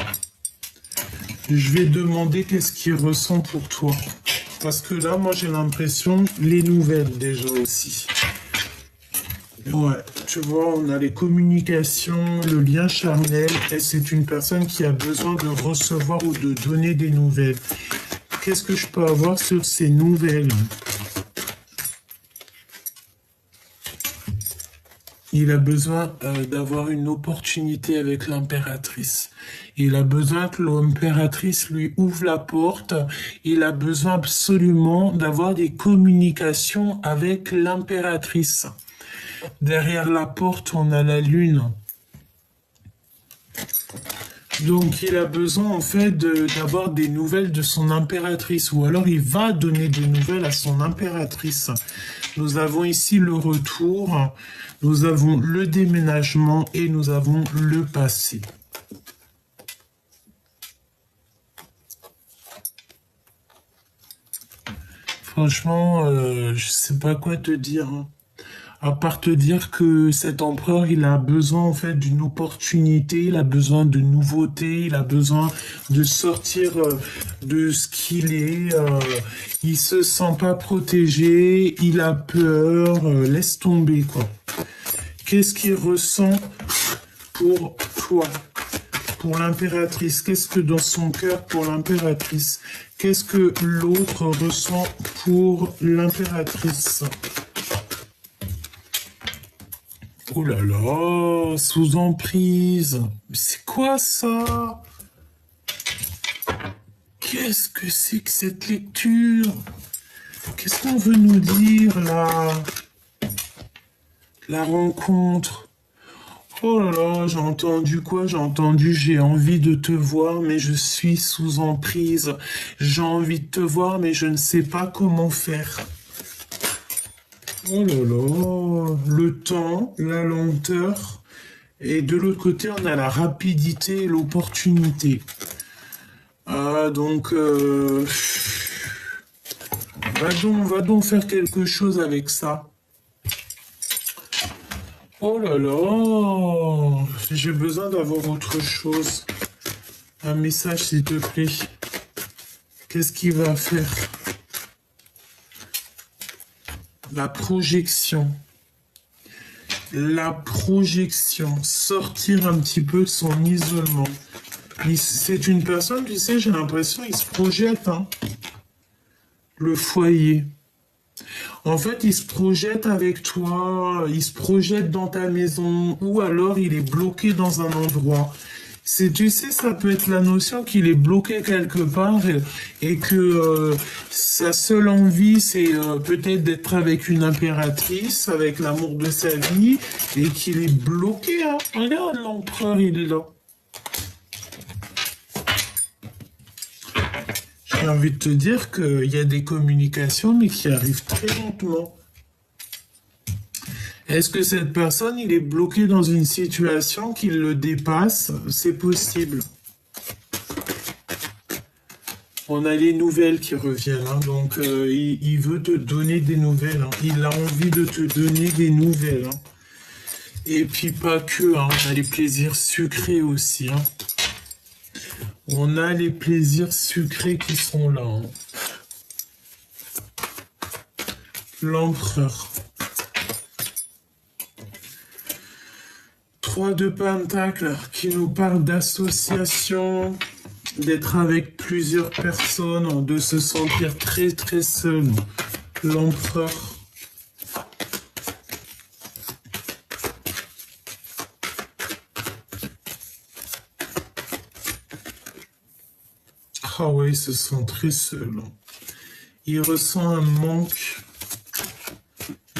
A: Je vais demander qu'est-ce qu'il ressent pour toi. Parce que là, moi, j'ai l'impression, les nouvelles déjà aussi. Ouais, tu vois, on a les communications, le lien charnel, et c'est une personne qui a besoin de recevoir ou de donner des nouvelles. Qu'est-ce que je peux avoir sur ces nouvelles? Il a besoin d'avoir une opportunité avec l'impératrice. Il a besoin que l'impératrice lui ouvre la porte. Il a besoin absolument d'avoir des communications avec l'impératrice. Derrière la porte, on a la lune. Donc, il a besoin, en fait, d'avoir des nouvelles de son impératrice. Ou alors, il va donner des nouvelles à son impératrice. Nous avons ici le retour. Nous avons le déménagement et nous avons le passé. Franchement, je sais pas quoi te dire, hein. À part te dire que cet empereur, il a besoin en fait d'une opportunité, il a besoin de nouveautés, il a besoin de sortir de ce qu'il est. Il se sent pas protégé, il a peur, laisse tomber quoi. Qu'est-ce qu'il ressent pour toi, pour l'impératrice? Qu'est-ce que dans son cœur pour l'impératrice? Qu'est-ce que l'autre ressent pour l'impératrice? Oh là là, sous emprise. Mais c'est quoi ça? Qu'est-ce que c'est que cette lecture? Qu'est-ce qu'on veut nous dire là? La rencontre. Oh là là, j'ai entendu quoi? J'ai entendu j'ai envie de te voir, mais je suis sous emprise. J'ai envie de te voir, mais je ne sais pas comment faire. Oh là là, le temps, la lenteur, et de l'autre côté, on a la rapidité et l'opportunité. Donc, va donc faire quelque chose avec ça. Oh là là, j'ai besoin d'avoir autre chose. Un message, s'il te plaît. Qu'est-ce qu'il va faire? La projection. la projection, sortir un petit peu de son isolement. C'est une personne, tu sais, j'ai l'impression, il se projette, hein, le foyer. En fait, il se projette avec toi, il se projette dans ta maison, ou alors il est bloqué dans un endroit. Tu sais, ça peut être la notion qu'il est bloqué quelque part et que sa seule envie, c'est peut-être d'être avec une impératrice, avec l'amour de sa vie, et qu'il est bloqué, hein. Regarde, l'empereur, il est là. J'ai envie de te dire qu'il y a des communications, mais qui arrivent très lentement. Est-ce que cette personne, il est bloqué dans une situation qui le dépasse? C'est possible. On a les nouvelles qui reviennent, hein, donc il veut te donner des nouvelles, hein. Il a envie de te donner des nouvelles, hein. Et puis pas que, hein, on a les plaisirs sucrés aussi, hein. On a les plaisirs sucrés qui sont là, hein. L'empereur. 3 de Pentacles qui nous parle d'association, d'être avec plusieurs personnes, de se sentir très très seul. L'empereur. Ah ouais, il se sent très seul. Il ressent un manque.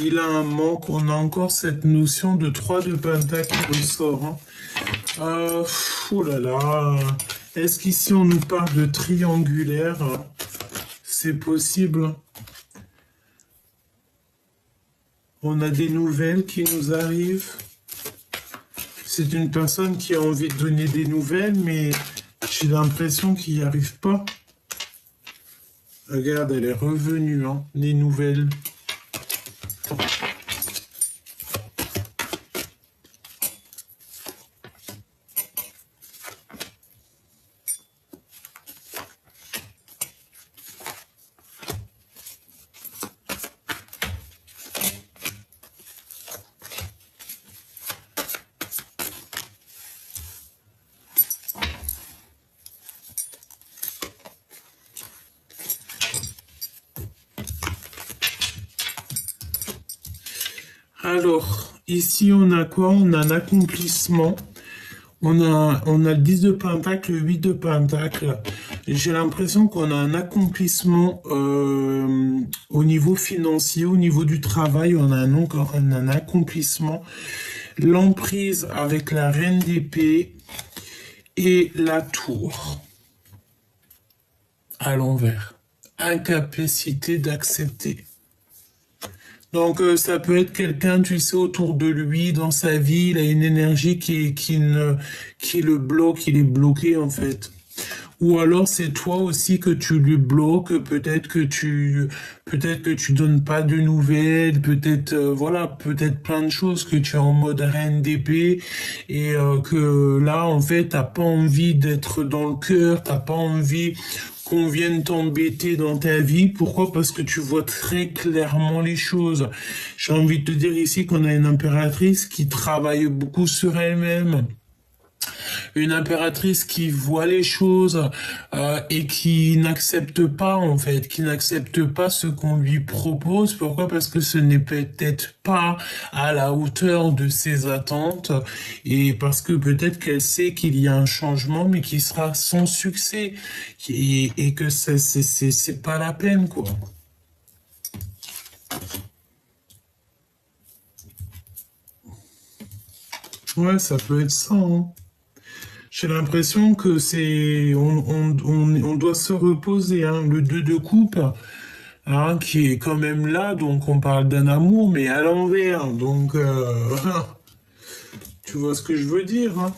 A: Il a un manque. On a encore cette notion de 3 de Pentacles qui ressort, hein. Oh là là. Est-ce qu'ici on nous parle de triangulaire? C'est possible. On a des nouvelles qui nous arrivent. C'est une personne qui a envie de donner des nouvelles, mais j'ai l'impression qu'il n'y arrive pas. Regarde, elle est revenue, hein, les nouvelles. Alors, ici, on a quoi? On a un accomplissement. On a le 10 de Pentacle, le 8 de Pentacle. J'ai l'impression qu'on a un accomplissement au niveau financier, au niveau du travail. On a un accomplissement. L'emprise avec la reine d'épée et la tour à l'envers. Incapacité d'accepter. Donc ça peut être quelqu'un, tu sais, autour de lui, dans sa vie, il a une énergie qui le bloque, il est bloqué en fait. Ou alors c'est toi aussi que tu lui bloques, peut-être que tu donnes pas de nouvelles, peut-être voilà, peut-être plein de choses que tu es en mode reine d'épée et que là en fait t'as pas envie d'être dans le cœur, t'as pas envie qu'on vienne t'embêter dans ta vie. Pourquoi? Parce que tu vois très clairement les choses. J'ai envie de te dire ici qu'on a une impératrice qui travaille beaucoup sur elle-même. Une impératrice qui voit les choses et qui n'accepte pas en fait, qui n'accepte pas ce qu'on lui propose. Pourquoi? Parce que ce n'est peut-être pas à la hauteur de ses attentes et parce que peut-être qu'elle sait qu'il y a un changement mais qui sera sans succès et que c'est pas la peine quoi. Ouais, ça peut être ça, hein. J'ai l'impression que on doit se reposer, hein. Le 2 de coupe, hein, qui est quand même là, donc on parle d'un amour, mais à l'envers. Donc, tu vois ce que je veux dire, hein.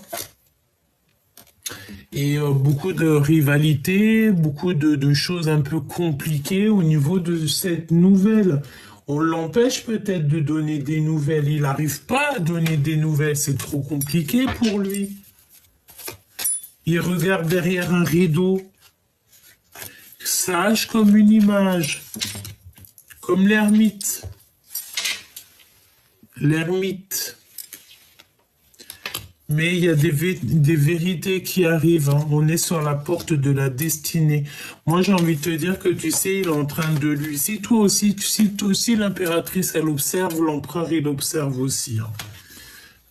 A: Et beaucoup de rivalité, beaucoup de choses un peu compliquées au niveau de cette nouvelle. On l'empêche peut-être de donner des nouvelles. Il n'arrive pas à donner des nouvelles. C'est trop compliqué pour lui. Il regarde derrière un rideau, sage comme une image, comme l'ermite. L'ermite. Mais il y a des vérités qui arrivent, hein. On est sur la porte de la destinée. Moi, j'ai envie de te dire que tu sais, il est en train de lui. Si toi aussi l'impératrice, elle observe, l'empereur, il observe aussi, hein.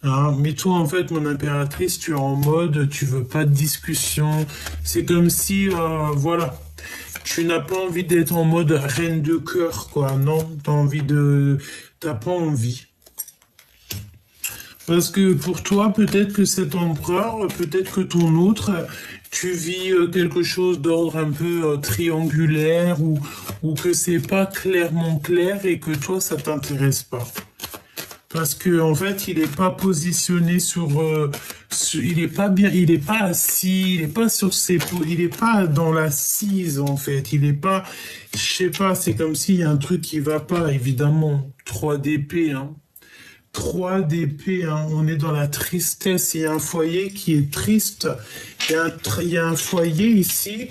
A: Hein, mais toi, en fait, mon impératrice, tu es en mode, tu veux pas de discussion. C'est comme si, voilà, tu n'as pas envie d'être en mode reine de cœur, quoi. Non, t'as pas envie. Parce que pour toi, peut-être que cet empereur, peut-être que ton autre, tu vis quelque chose d'ordre un peu triangulaire ou que c'est pas clairement clair et que toi, ça t'intéresse pas. Parce que en fait, il n'est pas positionné il est pas bien, il est pas assis, il est pas sur il est pas dans l'assise en fait. Il est pas, je sais pas, c'est comme s'il y a un truc qui va pas, évidemment. 3 d'épée, hein. 3 d'épée, hein. On est dans la tristesse. Il y a un foyer qui est triste. Il y a un foyer ici.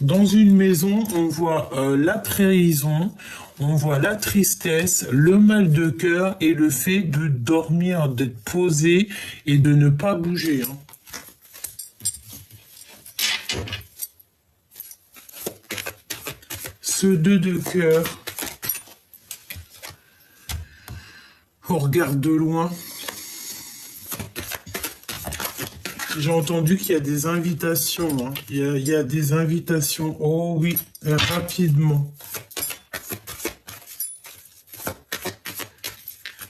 A: Dans une maison, on voit la trahison, on voit la tristesse, le mal de cœur et le fait de dormir, d'être posé et de ne pas bouger, hein. Ce 2 de cœur, on regarde de loin. J'ai entendu qu'il y a des invitations, hein. Il y a des invitations. Oh oui, rapidement.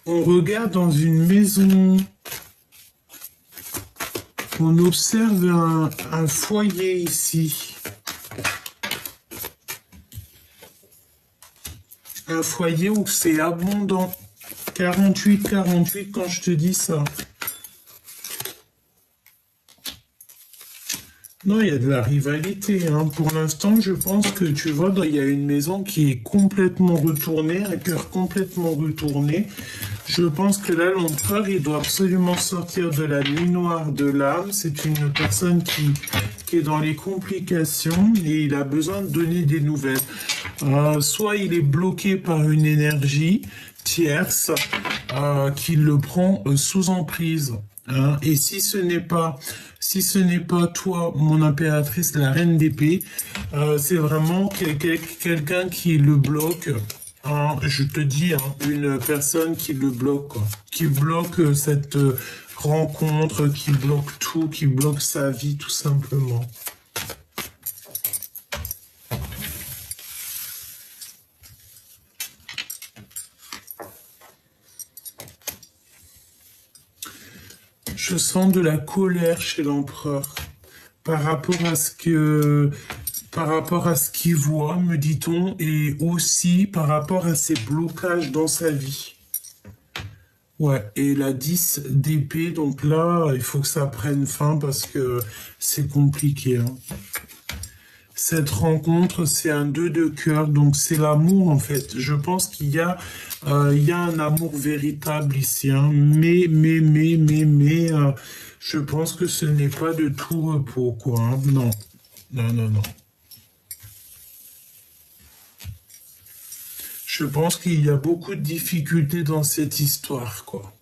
A: On regarde dans une maison. On observe un foyer ici. Un foyer où c'est abondant. 48 quand je te dis ça. Non, il y a de la rivalité, hein. Pour l'instant, je pense que tu vois, il y a une maison qui est complètement retournée, un cœur complètement retourné. Je pense que là, l'empereur, il doit absolument sortir de la nuit noire de l'âme. C'est une personne qui est dans les complications et il a besoin de donner des nouvelles. Soit il est bloqué par une énergie tierce qui le prend sous emprise. Hein. Et si ce n'est pas toi, mon impératrice, la reine d'épée, c'est vraiment quelqu'un qui le bloque. Hein, je te dis, hein, une personne qui le bloque, quoi. Qui bloque cette rencontre, qui bloque tout, qui bloque sa vie, tout simplement. Je sens de la colère chez l'empereur par rapport à ce qu'il voit, me dit-on, et aussi par rapport à ses blocages dans sa vie. Ouais, et la 10 d'épée, donc là, il faut que ça prenne fin parce que c'est compliqué, hein. Cette rencontre, c'est un 2 de cœur, donc c'est l'amour en fait. Je pense qu'il y a un amour véritable ici, hein. Mais, je pense que ce n'est pas de tout repos, quoi, hein. Non, non. Je pense qu'il y a beaucoup de difficultés dans cette histoire, quoi.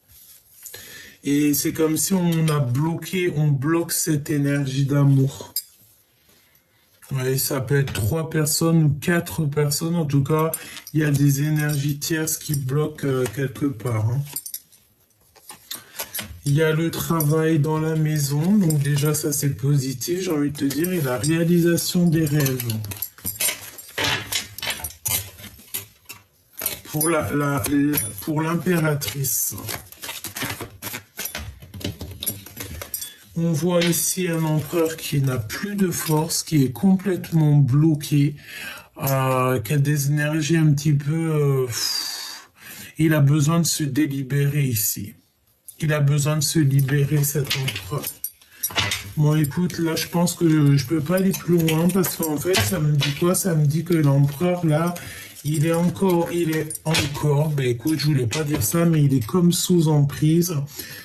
A: Et c'est comme si on bloque cette énergie d'amour. Oui, ça peut être 3 personnes ou 4 personnes. En tout cas, il y a des énergies tierces qui bloquent quelque part, hein. Il y a le travail dans la maison. Donc déjà, ça c'est positif, j'ai envie de te dire. Et la réalisation des rêves. Pour l'impératrice. On voit ici un empereur qui n'a plus de force, qui est complètement bloqué, qui a des énergies un petit peu... il a besoin de se délibérer ici. Il a besoin de se libérer, cet empereur. Bon, écoute, là, je pense que je peux pas aller plus loin parce qu'en fait, ça me dit quoi? Ça me dit que l'empereur, là, il est encore, ben écoute, je voulais pas dire ça, mais il est comme sous emprise.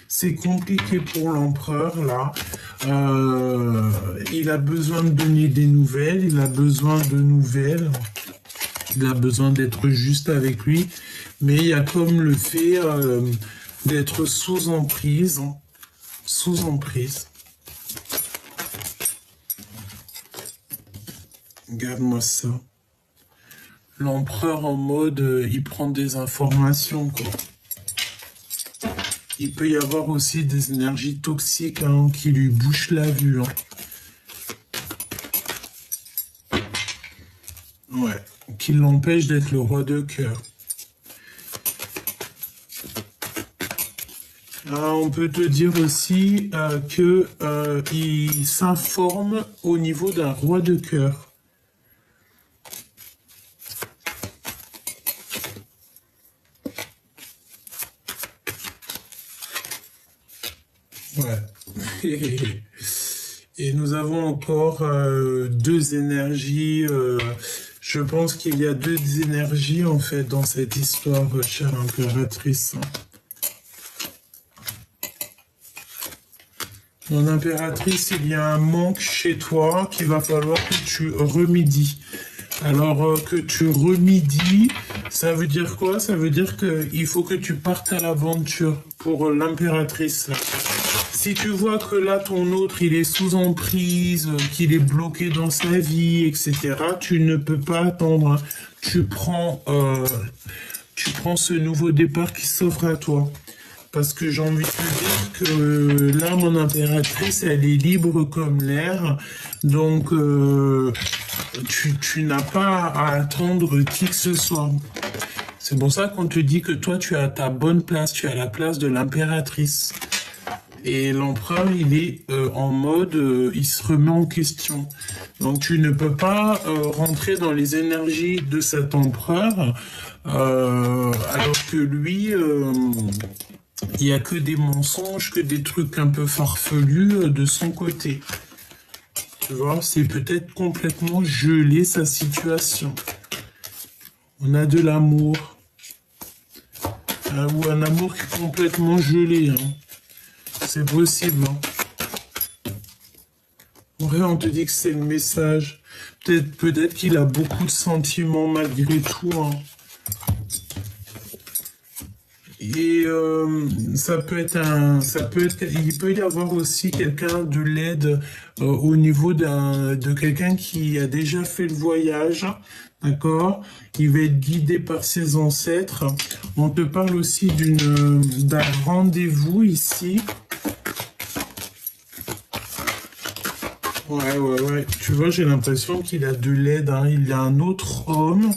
A: C'est compliqué pour l'empereur, là. Il a besoin de donner des nouvelles, il a besoin de nouvelles. Il a besoin d'être juste avec lui. Mais il y a comme le fait d'être sous emprise. sous emprise. Regarde-moi ça. L'empereur en mode, il prend des informations, quoi. Il peut y avoir aussi des énergies toxiques hein, qui lui bouchent la vue. Hein. Ouais, qui l'empêchent d'être le roi de cœur. On peut te dire aussi qu'il s'informe au niveau d'un roi de cœur. Ouais. Et nous avons encore deux énergies. Je pense qu'il y a deux énergies en fait dans cette histoire, chère impératrice. Mon impératrice, il y a un manque chez toi qu'il va falloir que tu remédies. Alors que tu remédies, ça veut dire quoi? Ça veut dire qu'il faut que tu partes à l'aventure pour l'impératrice. Si tu vois que là, ton autre, il est sous emprise, qu'il est bloqué dans sa vie, etc., tu ne peux pas attendre. Hein. Tu prends ce nouveau départ qui s'offre à toi. Parce que j'ai envie de te dire que là, mon impératrice, elle est libre comme l'air. Donc, tu n'as pas à attendre qui que ce soit. C'est pour ça qu'on te dit que toi, tu as ta bonne place. Tu as la place de l'impératrice. Et l'empereur, il est en mode, il se remet en question. Donc tu ne peux pas rentrer dans les énergies de cet empereur, alors que lui, il n'y a que des mensonges, que des trucs un peu farfelus de son côté. Tu vois, c'est peut-être complètement gelé sa situation. On a de l'amour. Ou un amour qui est complètement gelé, hein. C'est possible. Hein. Ouais, on te dit que c'est le message. Peut-être qu'il a beaucoup de sentiments malgré tout. Hein. Et il peut y avoir aussi quelqu'un de l'aide au niveau de quelqu'un qui a déjà fait le voyage. D'accord? Il va être guidé par ses ancêtres. On te parle aussi d'un rendez-vous ici. Ouais. Tu vois, j'ai l'impression qu'il a de l'aide. Hein. Il y a un autre homme.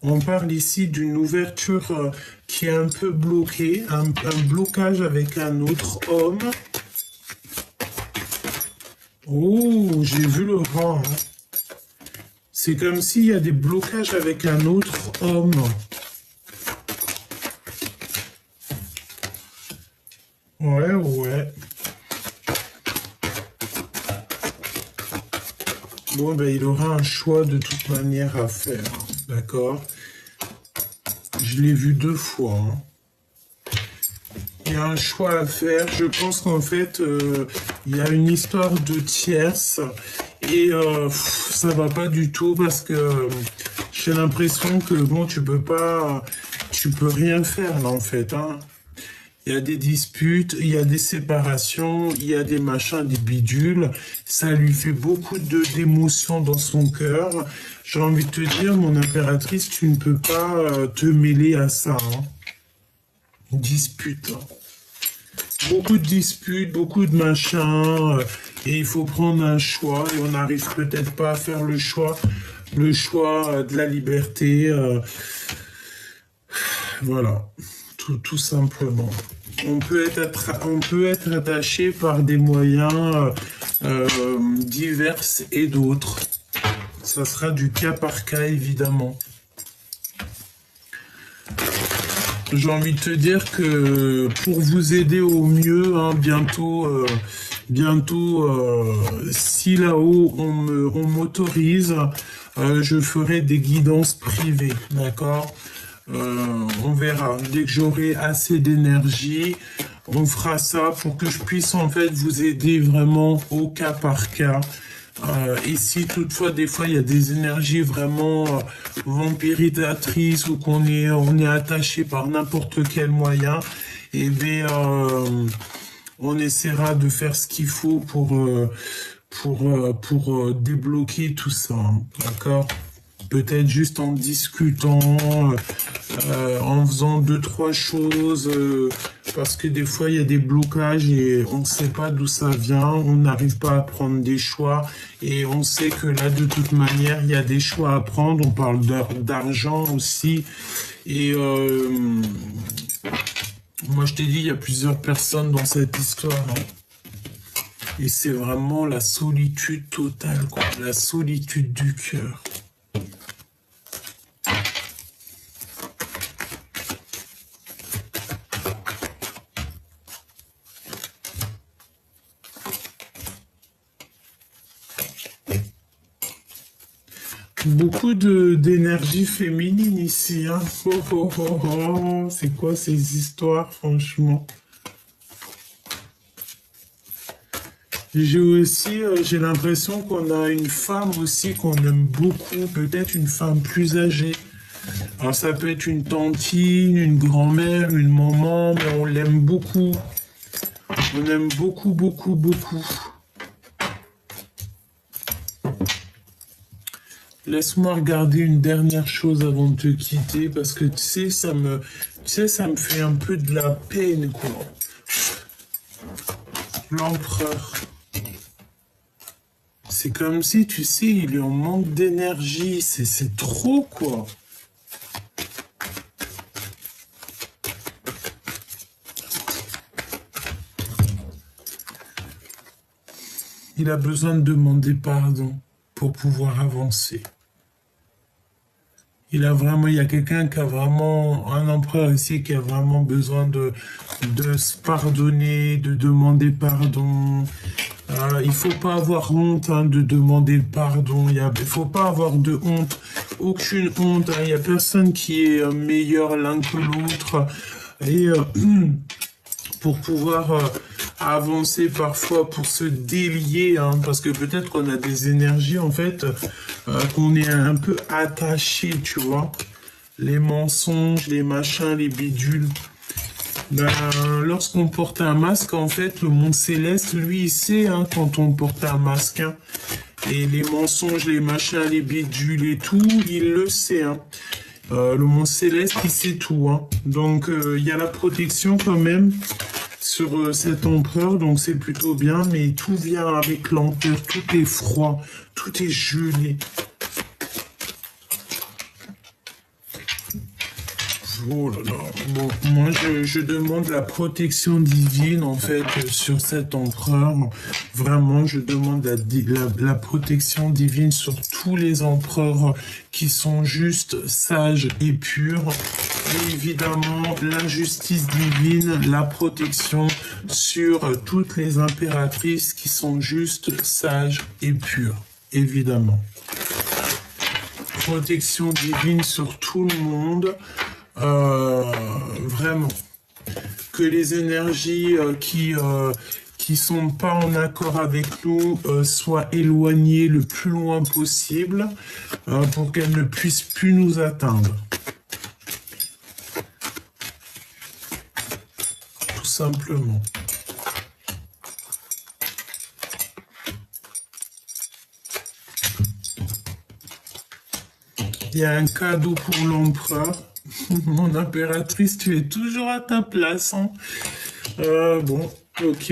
A: On parle ici d'une ouverture qui est un peu bloquée. Un blocage avec un autre homme. Oh, j'ai vu le rang. Hein. C'est comme s'il y a des blocages avec un autre homme. Ouais. Bon, ben, il aura un choix de toute manière à faire. D'accord? Je l'ai vu 2 fois. Hein. Il y a un choix à faire. Je pense qu'en fait, il y a une histoire de tierce. Et ça va pas du tout parce que j'ai l'impression que bon, tu peux rien faire là en fait. Hein. Il y a des disputes, il y a des séparations, il y a des machins, des bidules. Ça lui fait beaucoup d'émotions dans son cœur. J'ai envie de te dire, mon impératrice, tu ne peux pas te mêler à ça. Hein. Dispute. Hein. Beaucoup de disputes, beaucoup de machins, et il faut prendre un choix, et on n'arrive peut-être pas à faire le choix de la liberté. Voilà, tout simplement. On peut être attaché par des moyens divers et d'autres. Ça sera du cas par cas, évidemment. J'ai envie de te dire que pour vous aider au mieux, hein, bientôt, si là-haut on m'autorise, je ferai des guidances privées, d'accord? On verra. Dès que j'aurai assez d'énergie, on fera ça pour que je puisse en fait vous aider vraiment au cas par cas. Et si toutefois des fois il y a des énergies vraiment vampirisatrices ou on est attaché par n'importe quel moyen, et bien On essaiera de faire ce qu'il faut pour débloquer tout ça, hein, d'accord? Peut-être juste en discutant, en faisant deux, trois choses, parce que des fois il y a des blocages et on ne sait pas d'où ça vient, on n'arrive pas à prendre des choix et on sait que là de toute manière il y a des choix à prendre, on parle d'argent aussi et moi je t'ai dit il y a plusieurs personnes dans cette histoire, hein. Et c'est vraiment la solitude totale, quoi, la solitude du cœur. Beaucoup d'énergie féminine ici, hein. Oh, oh, oh, oh. C'est quoi ces histoires, franchement? J'ai aussi, j'ai l'impression qu'on a une femme aussi qu'on aime beaucoup, peut-être une femme plus âgée. Alors ça peut être une tantine, une grand-mère, une maman, mais on l'aime beaucoup. On aime beaucoup, beaucoup, beaucoup. Laisse-moi regarder une dernière chose avant de te quitter, parce que ça me fait un peu de la peine, quoi. L'empereur. C'est comme si, tu sais, il est en manque d'énergie. C'est trop, quoi. Il a besoin de demander pardon pour pouvoir avancer. Il y a quelqu'un qui a vraiment, un empereur ici qui a vraiment besoin de se pardonner, de demander pardon. Il faut pas avoir honte, hein, de demander le pardon. Il faut pas avoir de honte, aucune honte, hein. Il y a personne qui est meilleur l'un que l'autre. Et pour pouvoir avancer parfois, pour se délier, hein, parce que peut-être qu'on a des énergies en fait, qu'on est un peu attaché, tu vois. Les mensonges, les machins, les bidules. Ben, lorsqu'on porte un masque, en fait, le monde céleste, lui, il sait, hein, quand on porte un masque, hein. Et les mensonges, les machins, les bidules et tout, il le sait, hein. Le monde céleste, il sait tout, hein. Donc, il y a la protection quand même sur cet empereur, donc c'est plutôt bien, mais tout vient avec lenteur, tout est froid, tout est gelé. Oh là là. Bon, moi je demande la protection divine en fait sur cet empereur. Vraiment, je demande la protection divine sur tous les empereurs qui sont juste sages et purs. Et évidemment, la justice divine, la protection sur toutes les impératrices qui sont juste sages et pures. Évidemment. Protection divine sur tout le monde. Vraiment que les énergies qui sont pas en accord avec nous soient éloignées le plus loin possible pour qu'elles ne puissent plus nous atteindre. Tout simplement. Il y a un cadeau pour l'empereur. Mon impératrice, tu es toujours à ta place, hein. Bon, ok.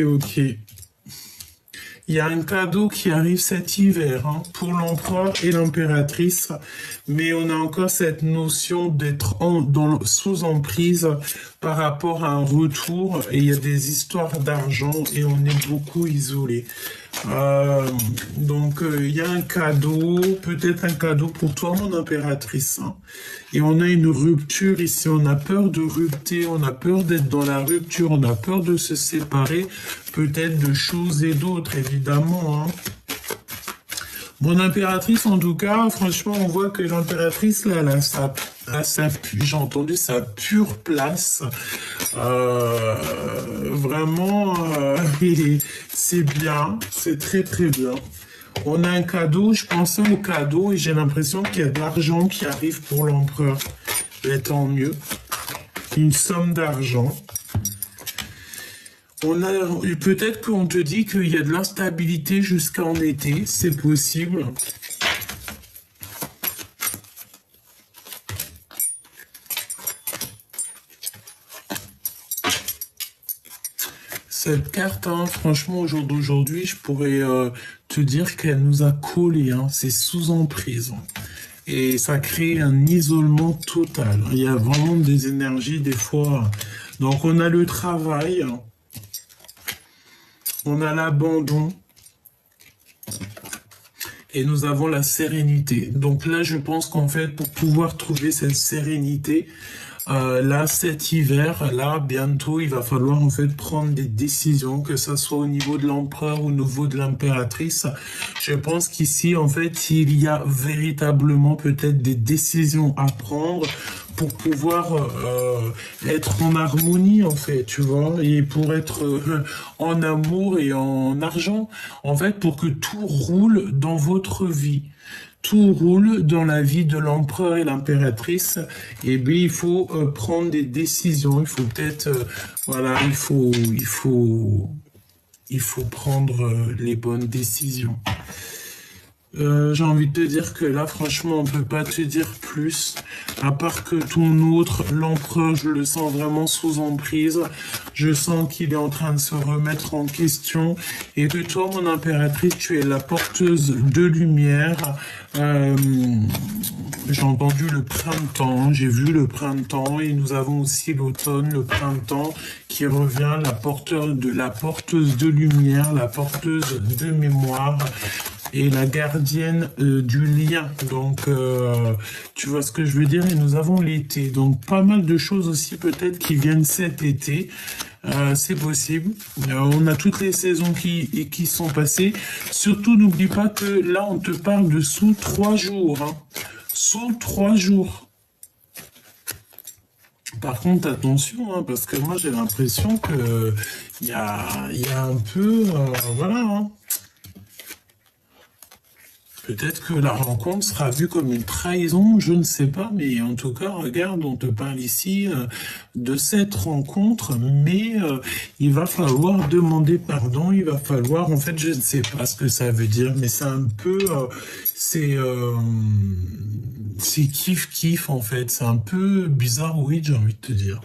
A: Il y a un cadeau qui arrive cet hiver, hein, pour l'empereur et l'impératrice, mais on a encore cette notion d'être sous emprise par rapport à un retour, et il y a des histoires d'argent et on est beaucoup isolé. Donc il y a un cadeau, peut-être un cadeau pour toi, mon impératrice, hein. Et on a une rupture ici, on a peur de rupter, on a peur d'être dans la rupture, on a peur de se séparer, peut-être de choses et d'autres, évidemment, hein. Mon impératrice, en tout cas, franchement, on voit que l'impératrice, là, j'ai entendu sa pure place. Vraiment, c'est bien, c'est très très bien. On a un cadeau, je pensais au cadeau et j'ai l'impression qu'il y a de l'argent qui arrive pour l'empereur. Mais tant mieux. Une somme d'argent. Peut-être qu'on te dit qu'il y a de l'instabilité jusqu'en été, c'est possible. Cette carte, hein, franchement, au jour d'aujourd'hui, je pourrais te dire qu'elle nous a collés, hein, c'est sous emprise. Et ça crée un isolement total. Il y a vraiment des énergies, des fois. Donc, on a le travail, on a l'abandon, et nous avons la sérénité. Donc là, je pense qu'en fait, pour pouvoir trouver cette sérénité, là, cet hiver, là, bientôt, il va falloir en fait prendre des décisions, que ça soit au niveau de l'empereur ou au niveau de l'impératrice. Je pense qu'ici, en fait, il y a véritablement peut-être des décisions à prendre pour pouvoir être en harmonie, en fait, tu vois, et pour être en amour et en argent, en fait, pour que tout roule dans votre vie. Tout roule dans la vie de l'empereur et l'impératrice, et bien il faut prendre des décisions, il faut peut-être, voilà, il faut prendre les bonnes décisions. J'ai envie de te dire que là, franchement, on peut pas te dire plus, à part que ton autre, l'empereur, je le sens vraiment sous emprise. Je sens qu'il est en train de se remettre en question, et que toi, mon impératrice, tu es la porteuse de lumière. J'ai entendu le printemps, j'ai vu le printemps, et nous avons aussi l'automne, le printemps, qui revient, la porteuse de lumière, la porteuse de mémoire, et la gardienne du lien. Donc, tu vois ce que je veux dire? Et nous avons l'été. Donc, pas mal de choses aussi peut-être qui viennent cet été. C'est possible. On a toutes les saisons qui sont passées. Surtout, n'oublie pas que là, on te parle de sous 3 jours. Hein. Sous 3 jours. Par contre, attention, hein, parce que moi, j'ai l'impression que il y a un peu... voilà, hein. Peut-être que la rencontre sera vue comme une trahison, je ne sais pas, mais en tout cas, regarde, on te parle ici de cette rencontre, mais il va falloir demander pardon, il va falloir, en fait, je ne sais pas ce que ça veut dire, mais c'est un peu, c'est kiff-kiff, en fait, c'est un peu bizarre, oui, j'ai envie de te dire.